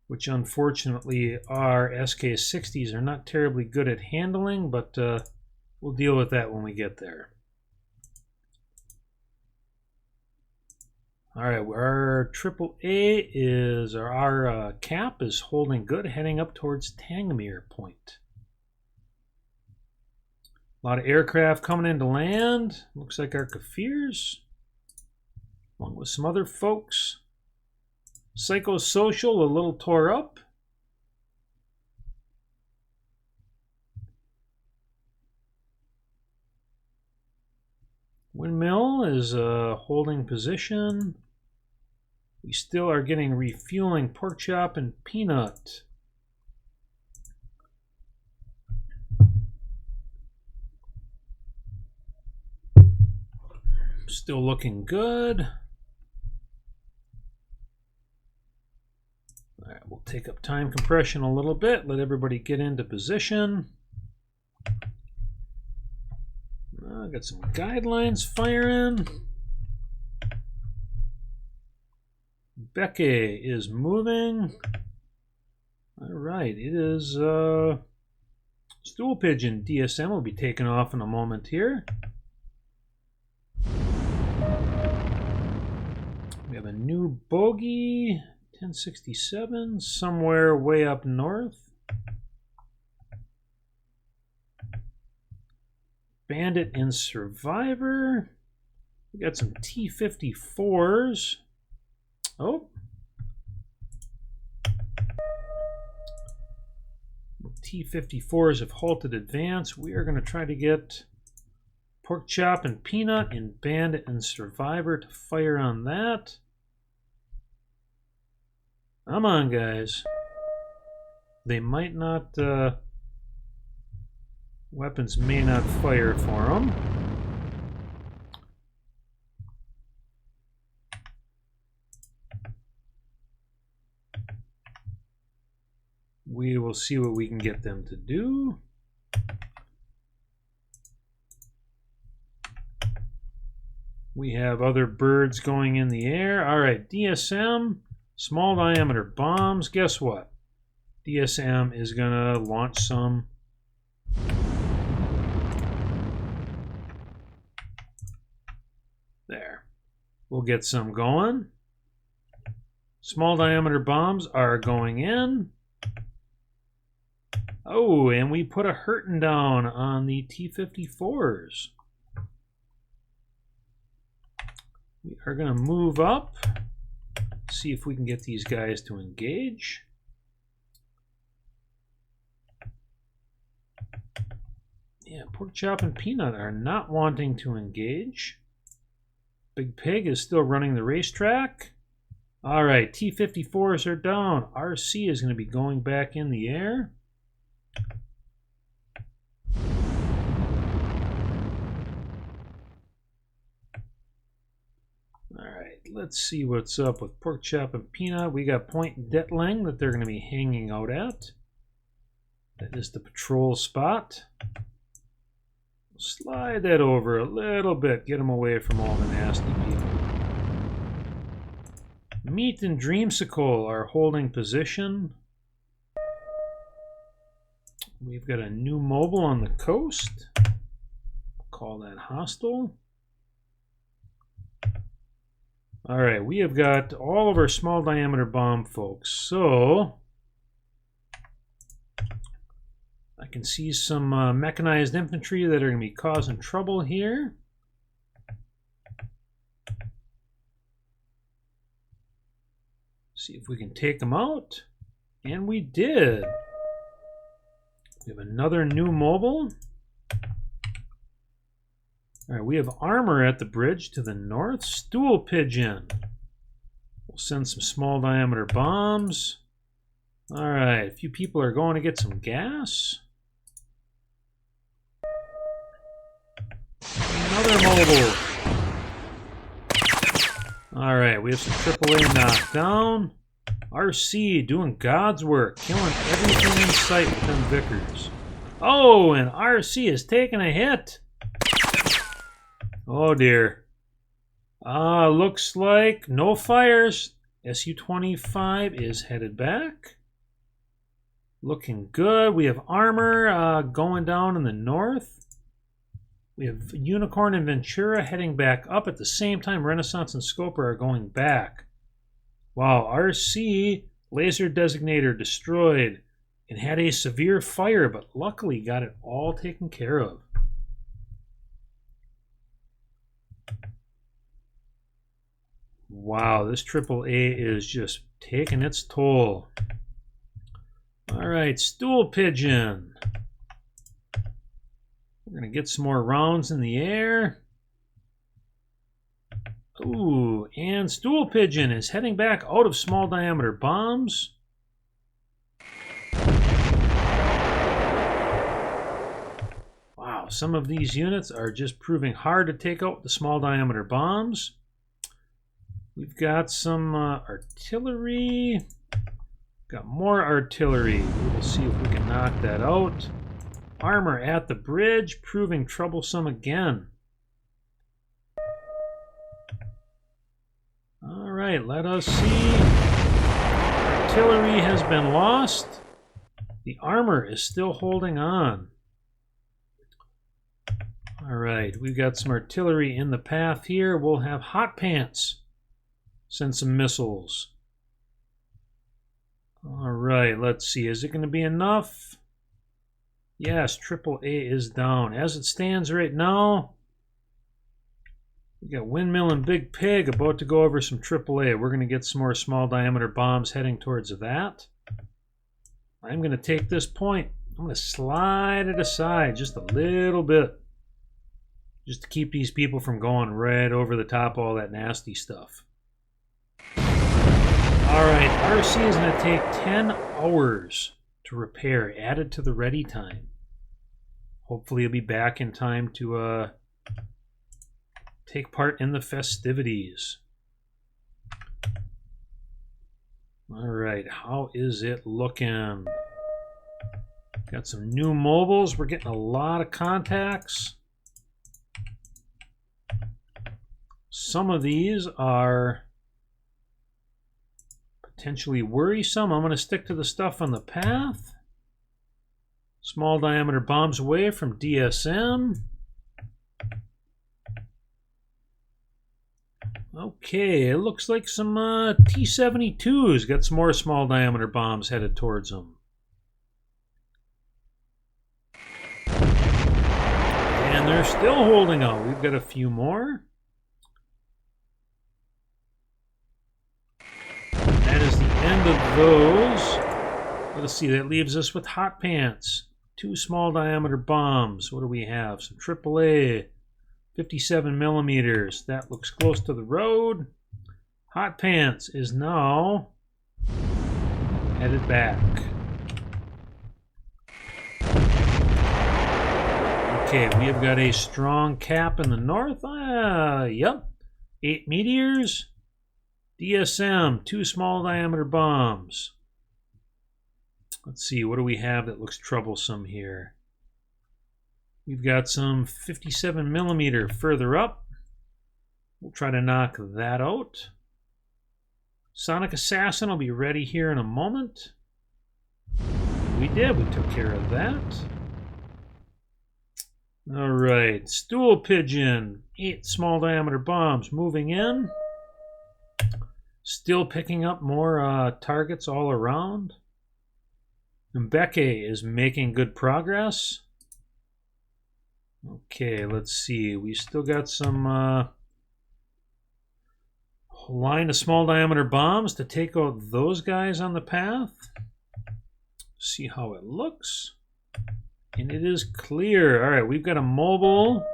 which unfortunately our SK-60s are not terribly good at handling, but we'll deal with that when we get there. All right, our AAA is, our cap is holding good, heading up towards Tangmere Point. A lot of aircraft coming into land. Looks like our Kafirs, along with some other folks. Psychosocial, a little tore up. Windmill is holding position. We still are getting refueling Pork Chop and Peanut. Still looking good. All right, we'll take up time compression a little bit, let everybody get into position. Got some guidelines firing. Mbeke is moving. All right, it is Stool Pigeon DSM will be taking off in a moment here. We have a new bogey, 1067, somewhere way up north. Bandit and Survivor. We got some T-54s. Oh. T-54s have halted advance. We are going to try to get Pork Chop and Peanut and Bandit and Survivor to fire on that. Come on, guys. They might not... weapons may not fire for them. We will see what we can get them to do. We have other birds going in the air. All right, DSM, small diameter bombs. Guess what? DSM is going to launch some. There. We'll get some going. Small diameter bombs are going in. Oh, and we put a hurting down on the T-54s. We are going to move up, see if we can get these guys to engage. Yeah, Pork Chop and Peanut are not wanting to engage. Big Pig is still running the racetrack. All right, T-54s are down. RC is going to be going back in the air. Let's see what's up with Pork Chop and Peanut. We got Point Detling that they're going to be hanging out at. That is the patrol spot. Slide that over a little bit. Get them away from all the nasty people. Meat and Dreamsicle are holding position. We've got a new mobile on the coast. Call that hostile. All right, we have got all of our small diameter bomb folks. So I can see some mechanized infantry that are going to be causing trouble here. See if we can take them out. And we did. We have another new mobile. All right, we have armor at the bridge to the north. Stool pigeon. We'll send some small diameter bombs. All right, a few people are going to get some gas. Another mobile. All right, we have some AAA knocked down. RC doing God's work, killing everything in sight with them Vickers. Oh, and RC is taking a hit. Oh dear. Looks like no fires. Su-25 is headed back. Looking good. We have armor going down in the north. We have Unicorn and Ventura heading back up. At the same time, Renaissance and Scoper are going back. Wow, RC laser designator destroyed and had a severe fire, but luckily got it all taken care of. Wow, this AAA is just taking its toll. All right, stool pigeon. We're going to get some more rounds in the air. Ooh, and stool pigeon is heading back out of small diameter bombs. Wow, some of these units are just proving hard to take out with the small diameter bombs. We've got some artillery. Got more artillery. We'll see if we can knock that out. Armor at the bridge, proving troublesome again. All right, let us see. Artillery has been lost. The armor is still holding on. All right, we've got some artillery in the path here. We'll have Hot Pants send some missiles. All right, let's see. Is it going to be enough? Yes, AAA is down. As it stands right now, we got Windmill and Big Pig about to go over some AAA. We're going to get some more small diameter bombs heading towards that. I'm going to take this point. I'm going to slide it aside just a little bit, just to keep these people from going right over the top of all that nasty stuff. All right, RC is going to take 10 hours to repair, added to the ready time. Hopefully he'll be back in time to take part in the festivities. All right, how is it looking? Got some new mobiles. We're getting a lot of contacts. Some of these are potentially worrisome. I'm going to stick to the stuff on the path. Small diameter bombs away from DSM. Okay, it looks like some T-72s got some more small diameter bombs headed towards them. And they're still holding out. We've got a few more. That is the end of those. Let's see, that leaves us with Hot Pants. 2 small diameter bombs. What do we have? Some AAA. 57 millimeters. That looks close to the road. Hot Pants is now headed back. Okay, we have got a strong cap in the north. Yep. 8 meteors. DSM, 2 small diameter bombs. Let's see, what do we have that looks troublesome here? We've got some 57 millimeter further up. We'll try to knock that out. Sonic Assassin will be ready here in a moment. We did, we took care of that. All right, Stool Pigeon, 8 small diameter bombs moving in. Still picking up more targets all around. Mbeke is making good progress. Okay, let's see. We still got some line of small diameter bombs to take out those guys on the path. See how it looks. And it is clear. All right, we've got a mobile.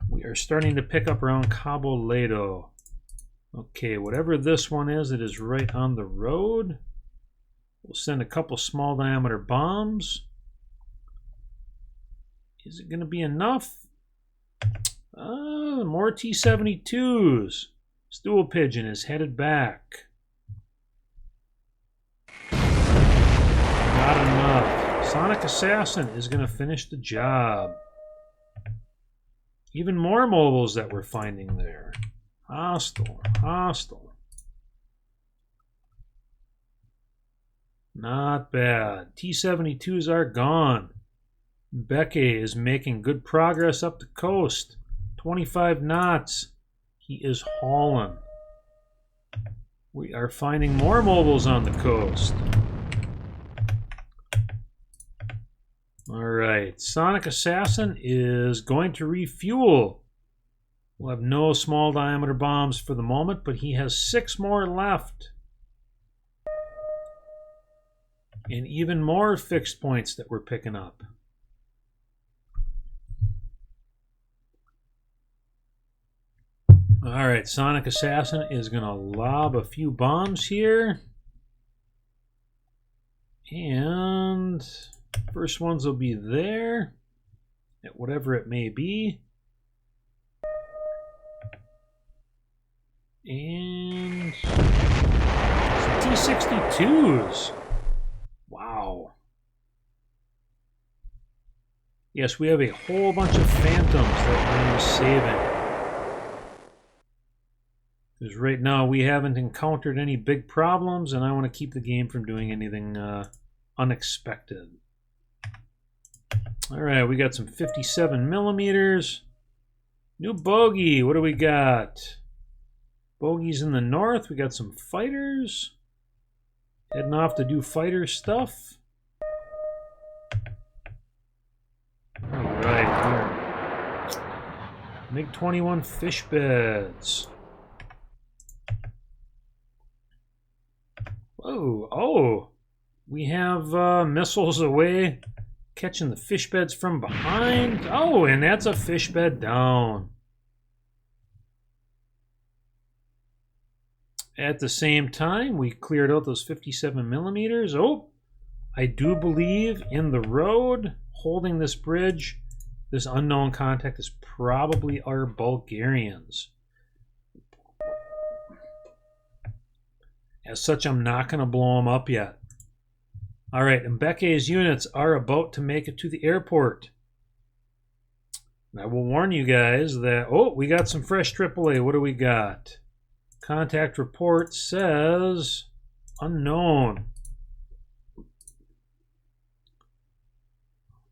We are starting to pick up around Cabo Ledo. Okay, whatever this one is, it is right on the road. We'll send a couple small diameter bombs. Is it going to be enough? More T-72s. Stool Pigeon is headed back. Not enough. Sonic Assassin is going to finish the job. Even more mobiles that we're finding there. Hostile. Hostile. Not bad. T-72s are gone. Mbeke is making good progress up the coast. 25 knots. He is hauling. We are finding more mobiles on the coast. All right. Sonic Assassin is going to refuel. We'll have no small diameter bombs for the moment, but he has 6 more left. And even more fixed points that we're picking up. All right, Sonic Assassin is going to lob a few bombs here. And first ones will be there, at whatever it may be. And some T-62s. Wow. Yes, we have a whole bunch of Phantoms that I am saving. Because right now we haven't encountered any big problems, and I want to keep the game from doing anything unexpected. All right, we got some 57 millimeters. New bogey. What do we got? Bogeys in the north. We got some fighters. Heading off to do fighter stuff. All right. MiG-21 fish beds. Whoa. Oh. We have missiles away. Catching the fish beds from behind. Oh, and that's a fish bed down. At the same time, we cleared out those 57 millimeters. Oh, I do believe in the road holding this bridge, this unknown contact is probably our Bulgarians. As such, I'm not going to blow them up yet. All right, Mbeke's units are about to make it to the airport. I will warn you guys that, oh, we got some fresh AAA. What do we got? Contact report says unknown.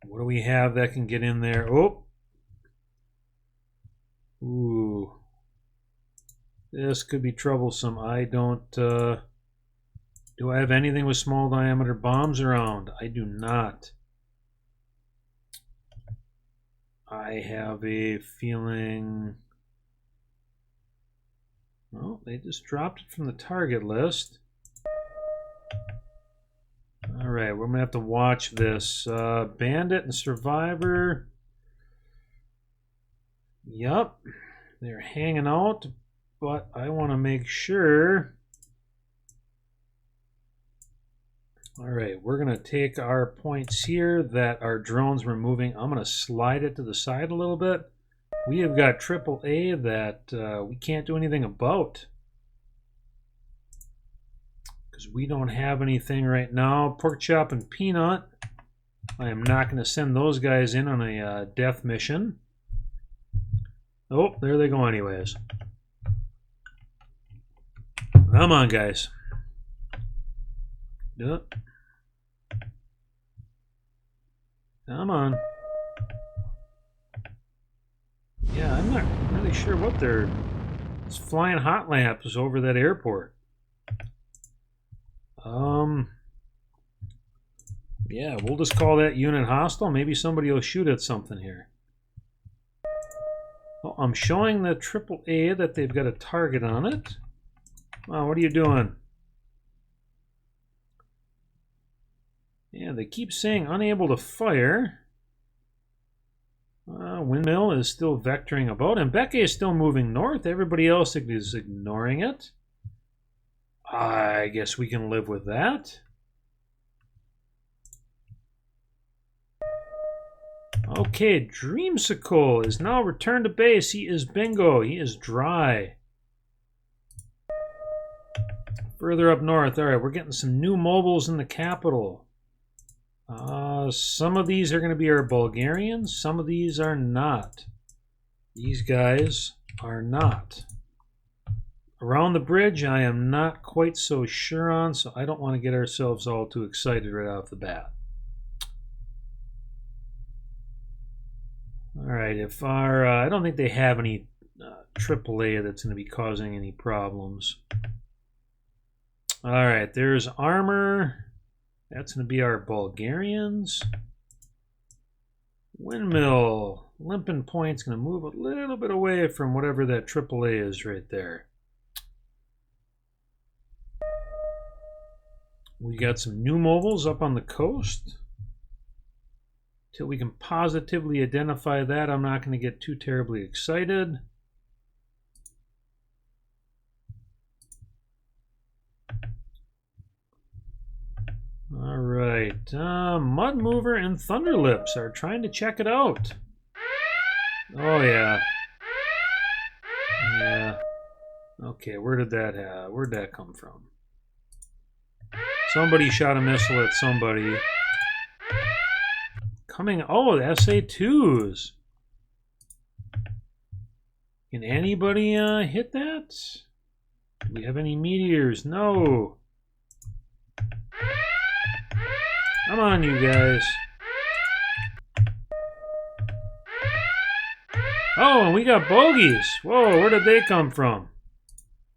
What do we have that can get in there? Oh. Ooh. This could be troublesome. I don't... do I have anything with small diameter bombs around? I do not. I have a feeling... Well, they just dropped it from the target list. All right, we're going to have to watch this. Bandit and Survivor. Yup, they're hanging out, but I want to make sure. All right, we're going to take our points here that our drones were moving. I'm going to slide it to the side a little bit. We have got AAA that we can't do anything about. Because we don't have anything right now. Pork Chop and Peanut. I am not going to send those guys in on a death mission. Oh, there they go anyways. Come on, guys. Yep. Come on. Yeah, I'm not really sure what they're It's flying hot lamps over that airport. Yeah, we'll just call that unit hostile. Maybe somebody will shoot at something here. Oh, I'm showing the AAA that they've got a target on it. Wow, what are you doing? Yeah, they keep saying unable to fire. Windmill is still vectoring about, and Becca is still moving north. Everybody else is ignoring it. I guess we can live with that. Okay, Dreamsicle is now returned to base. He is bingo. He is dry. Further up north. All right, we're getting some new mobiles in the capital. Some of these are going to be our Bulgarians. Some of these are not. These guys are not. Around the bridge, I am not quite so sure on, so I don't want to get ourselves all too excited right off the bat. All right, if our I don't think they have any AAA that's going to be causing any problems. All right, there's armor. That's going to be our Bulgarians. Windmill. Limpin Point's going to move a little bit away from whatever that AAA is right there. We got some new mobiles up on the coast. Till we can positively identify that, I'm not going to get too terribly excited. All right, Mud Mover and Thunderlips are trying to check it out. Oh yeah, yeah. Okay, where'd that come from? Somebody shot a missile at somebody. Coming, oh, the SA-2s. Can anybody hit that? Do we have any meteors? No. Come on, you guys. Oh, and we got bogeys. Whoa, where did they come from?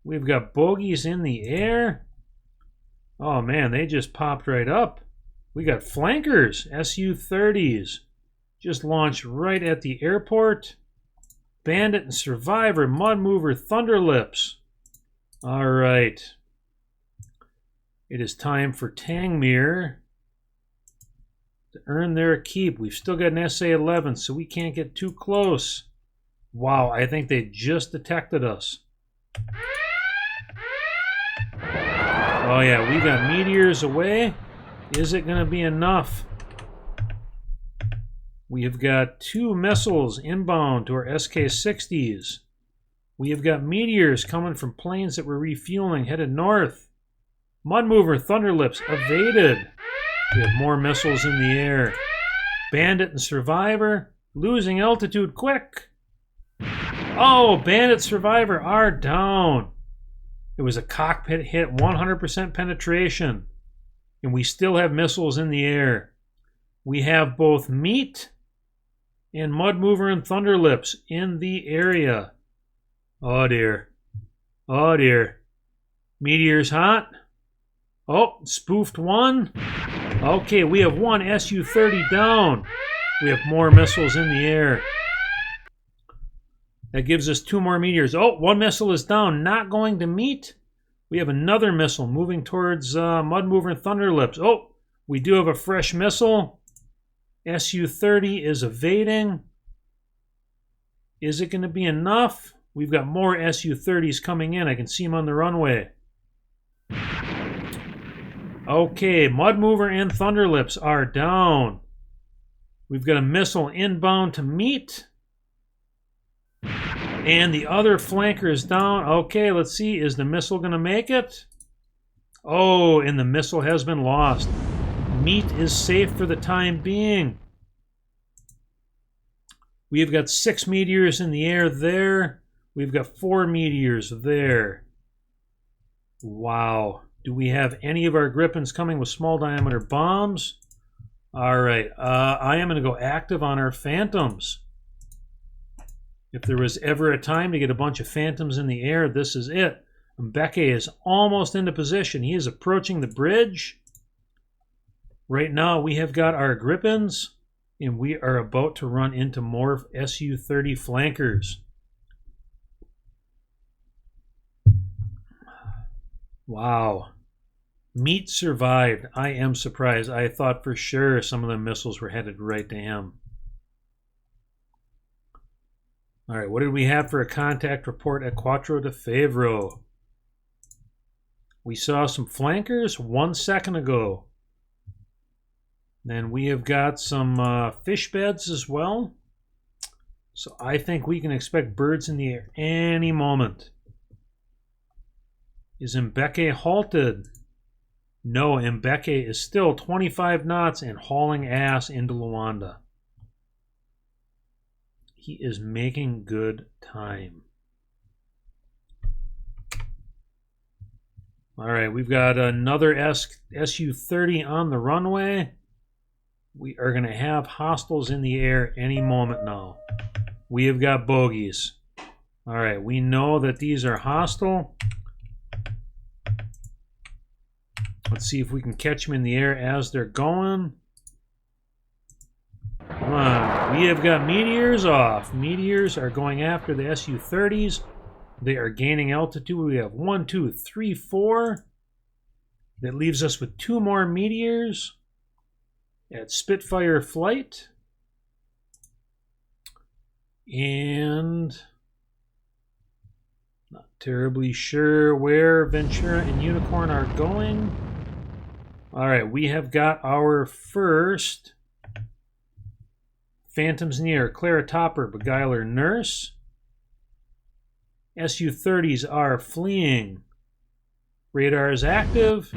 We've got bogeys in the air. Oh, man, they just popped right up. We got flankers, Su-30s. Just launched right at the airport. Bandit and Survivor, Mud Mover, Thunderlips. All right. It is time for Tangmere to earn their keep. We've still got an SA-11, so we can't get too close. Wow, I think they just detected us. Oh yeah, we got meteors away. Is it going to be enough? We have got 2 missiles inbound to our SK-60s. We have got meteors coming from planes that were refueling, headed north. Mud Mover, Thunderlips, evaded. We have more missiles in the air. Bandit and Survivor, losing altitude quick. Oh, Bandit, Survivor are down. It was a cockpit hit, 100% penetration. And we still have missiles in the air. We have both Meat and Mud Mover and Thunderlips in the area. Oh dear. Oh dear. Meteor's hot. Oh, spoofed one. Okay, we have one Su-30 down. We have more missiles in the air. That gives us 2 more meteors. Oh, 1 missile is down, not going to Meat. We have another missile moving towards Mud Mover and Thunderlips. Oh, we do have a fresh missile. Su-30 is evading. Is it going to be enough? We've got more Su-30s coming in. I can see them on the runway. Okay, Mud Mover and Thunderlips are down. We've got a missile inbound to Meat. And the other flanker is down. Okay, let's see. Is the missile going to make it? Oh, and the missile has been lost. Meat is safe for the time being. We've got 6 meteors in the air there. We've got 4 meteors there. Wow. Do we have any of our Griffins coming with small diameter bombs? All right. I am going to go active on our Phantoms. If there was ever a time to get a bunch of phantoms in the air, this is it. Mbeke is almost into position. He is approaching the bridge. Right now, we have got our Grippins, and we are about to run into more Su-30 flankers. Wow. Meat survived. I am surprised. I thought for sure some of the missiles were headed right to him. All right, what did we have for a contact report at Quattro de Favro? We saw some flankers 1 second ago. Then we have got some fish beds as well. So I think we can expect birds in the air any moment. Is Mbeke halted? No, Mbeke is still 25 knots and hauling ass into Luanda. He is making good time. All right, we've got another Su-30 on the runway. We are going to have hostiles in the air any moment now. We have got bogeys. All right, we know that these are hostile. Let's see if we can catch them in the air as they're going. Come on, we have got meteors off. Meteors are going after the Su-30s. They are gaining altitude. We have 1, 2, 3, 4. That leaves us with 2 more meteors at Spitfire flight. And not terribly sure where Ventura and Unicorn are going. All right, we have got our first Phantoms in the air. Clara Topper, Beguiler Nurse. Su-30s are fleeing. Radar is active.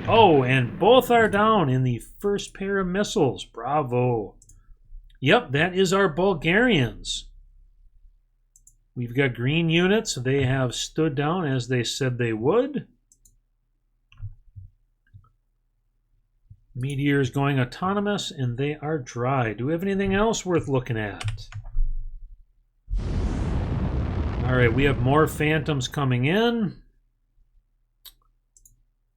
Oh, and both are down in the first pair of missiles. Bravo. Yep, that is our Bulgarians. We've got green units. They have stood down as they said they would. Meteors going autonomous, and they are dry. Do we have anything else worth looking at? All right, we have more Phantoms coming in.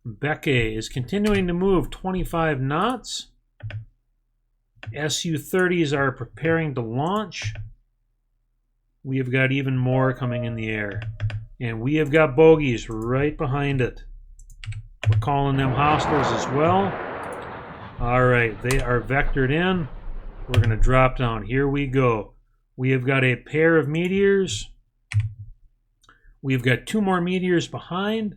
Mbeke is continuing to move 25 knots. Su-30s are preparing to launch. We have got even more coming in the air. And we have got bogeys right behind it. We're calling them hostiles as well. All right, they are vectored in. We're going to drop down. Here we go. We have got a pair of meteors. We've got 2 more meteors behind.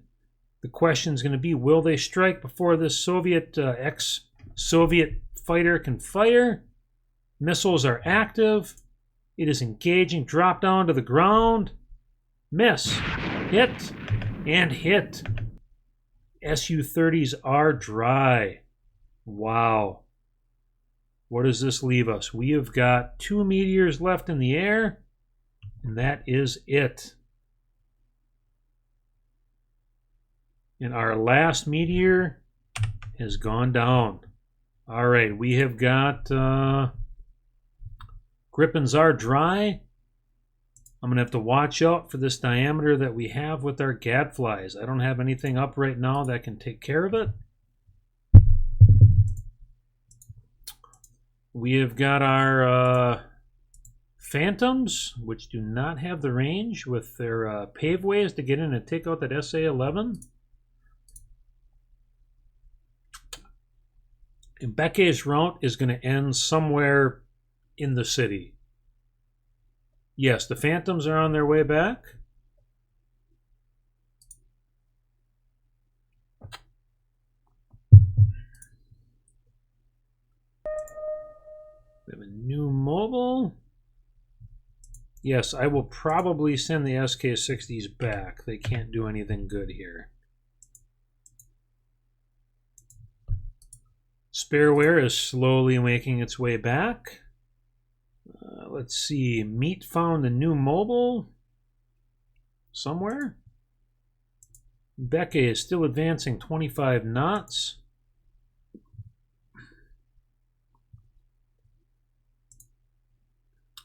The question is going to be, will they strike before this Soviet, ex-Soviet fighter can fire? Missiles are active. It is engaging. Drop down to the ground. Miss. Hit. And hit. Su-30s are dry. Wow. What does this leave us? We have got 2 meteors left in the air, and that is it. And our last meteor has gone down. All right, we have got Grippins are dry. I'm going to have to watch out for this diameter that we have with our gadflies. I don't have anything up right now that can take care of it. We have got our Phantoms, which do not have the range with their pave ways to get in and take out that SA-11. Mbeke's route is going to end somewhere in the city. Yes, the Phantoms are on their way back. We have a new mobile. Yes, I will probably send the SK-60s back. They can't do anything good here. Spareware is slowly making its way back. Let's see. Meat found a new mobile somewhere. Mbeke is still advancing 25 knots.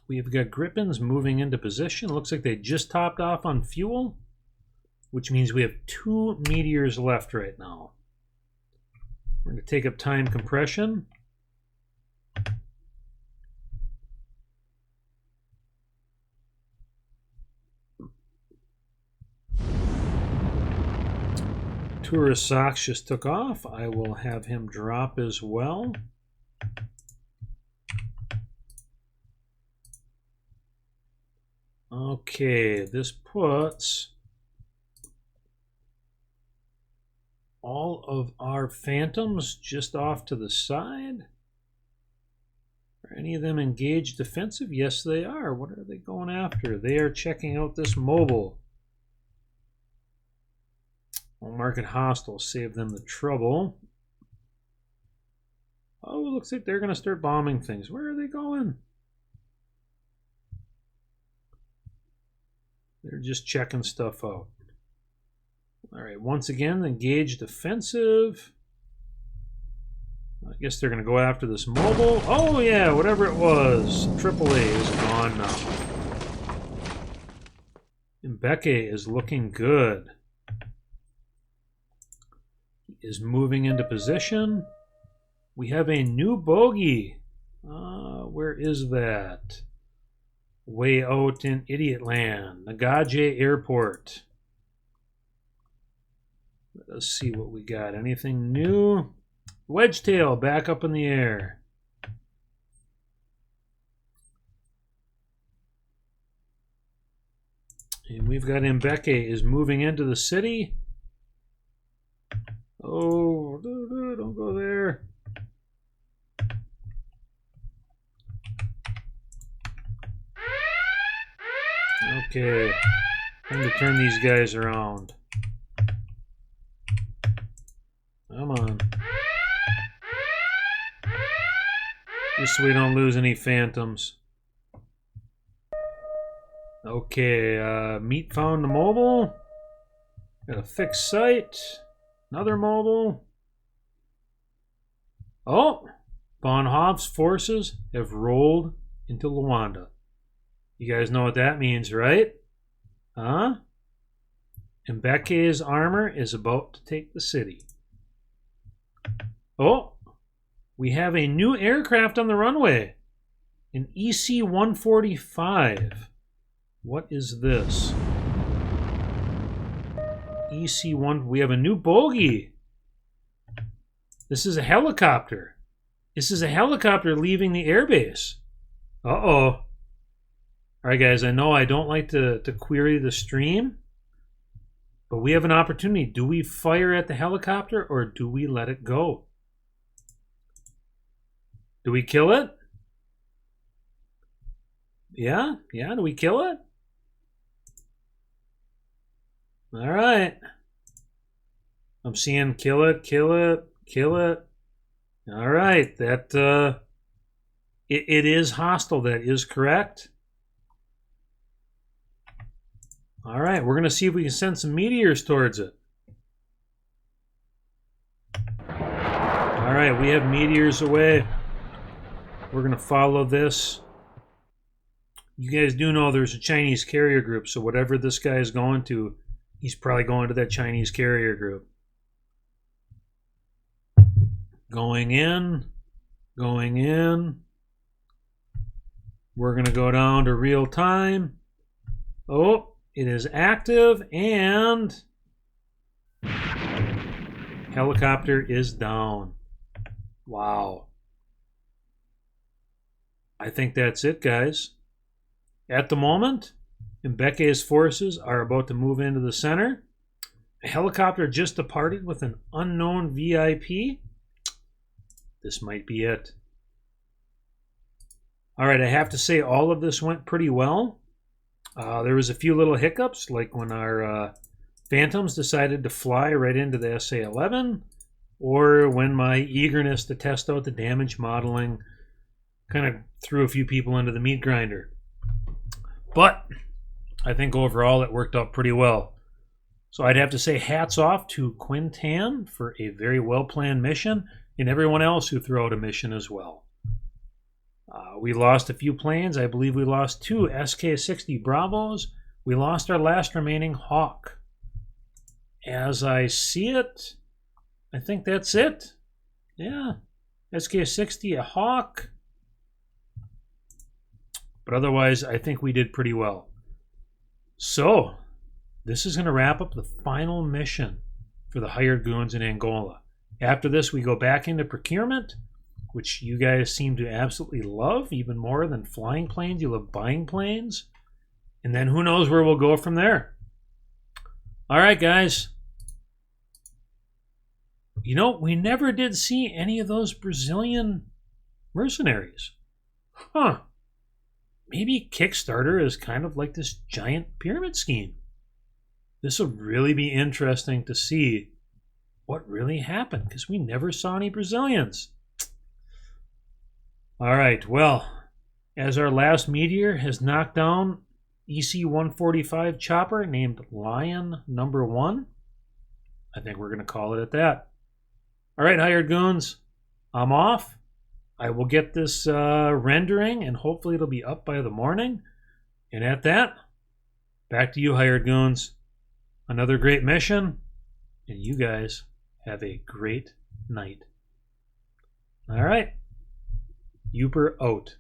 We've got Grippins moving into position. Looks like they just topped off on fuel, which means we have 2 meteors left right now. We're going to take up time compression. Tourist Socks just took off. I will have him drop as well. Okay, this puts all of our Phantoms just off to the side. Are any of them engaged defensive? Yes, they are. What are they going after? They are checking out this mobile. I'll mark it hostile, save them the trouble. Oh, it looks like they're going to start bombing things. Where are they going? They're just checking stuff out. All right, once again, engage defensive. I guess they're going to go after this mobile. Oh, yeah, whatever it was. AAA is gone now. Mbeke is looking good. Is moving into position. We have a new bogey. Where is that? Way out in Idiot Land, Nagaje Airport. Let's see what we got. Anything new? Wedgetail back up in the air. And we've got Mbeke is moving into the city. Oh, don't go there. Okay, time to turn these guys around. Come on. Just so we don't lose any Phantoms. Okay, meat found the mobile. Got a fixed site. Another mobile. Oh, Von Hoff's forces have rolled into Luanda. You guys know what that means, right? Huh? Mbeke's armor is about to take the city. Oh, we have a new aircraft on the runway. An EC-145. What is this? EC-1, we have a new bogey. This is a helicopter. This is a helicopter leaving the airbase. Uh-oh. All right, guys, I know I don't like to query the stream, but we have an opportunity. Do we fire at the helicopter or do we let it go? Do we kill it? Yeah? Yeah, do we kill it? All right. I'm seeing kill it, kill it, kill it. All right, that it is hostile. That is correct. All right, we're going to see if we can send some meteors towards it. All right, we have meteors away. We're going to follow this. You guys do know there's a Chinese carrier group, so whatever this guy is going to, he's probably going to that Chinese carrier group. Going in. Going in. We're going to go down to real time. Oh, it is active and helicopter is down. Wow. I think that's it, guys. At the moment, Mbeke's forces are about to move into the center. A helicopter just departed with an unknown VIP. This might be it. All right, I have to say all of this went pretty well. There was a few little hiccups, like when our Phantoms decided to fly right into the SA-11, or when my eagerness to test out the damage modeling kind of threw a few people into the meat grinder. But I think overall it worked out pretty well. So I'd have to say hats off to Quintan for a very well-planned mission, and everyone else who threw out a mission as well. We lost a few planes. I believe we lost 2 SK-60 Bravos. We lost our last remaining Hawk. As I see it, I think that's it. Yeah, SK-60, a Hawk. But otherwise, I think we did pretty well. So, this is going to wrap up the final mission for the Hired Goons in Angola. After this, we go back into procurement, which you guys seem to absolutely love, even more than flying planes. You love buying planes. And then who knows where we'll go from there. All right, guys. You know, we never did see any of those Brazilian mercenaries. Huh. Maybe Kickstarter is kind of like this giant pyramid scheme. This will really be interesting to see what really happened, because we never saw any Brazilians. All right, well, as our last meteor has knocked down EC-145 chopper named Lion number 1, I think we're going to call it at that. All right, Hired Goons, I'm off. I will get this rendering, and hopefully it'll be up by the morning. And at that, back to you, Hired Goons. Another great mission, and you guys have a great night. All right. Uper out.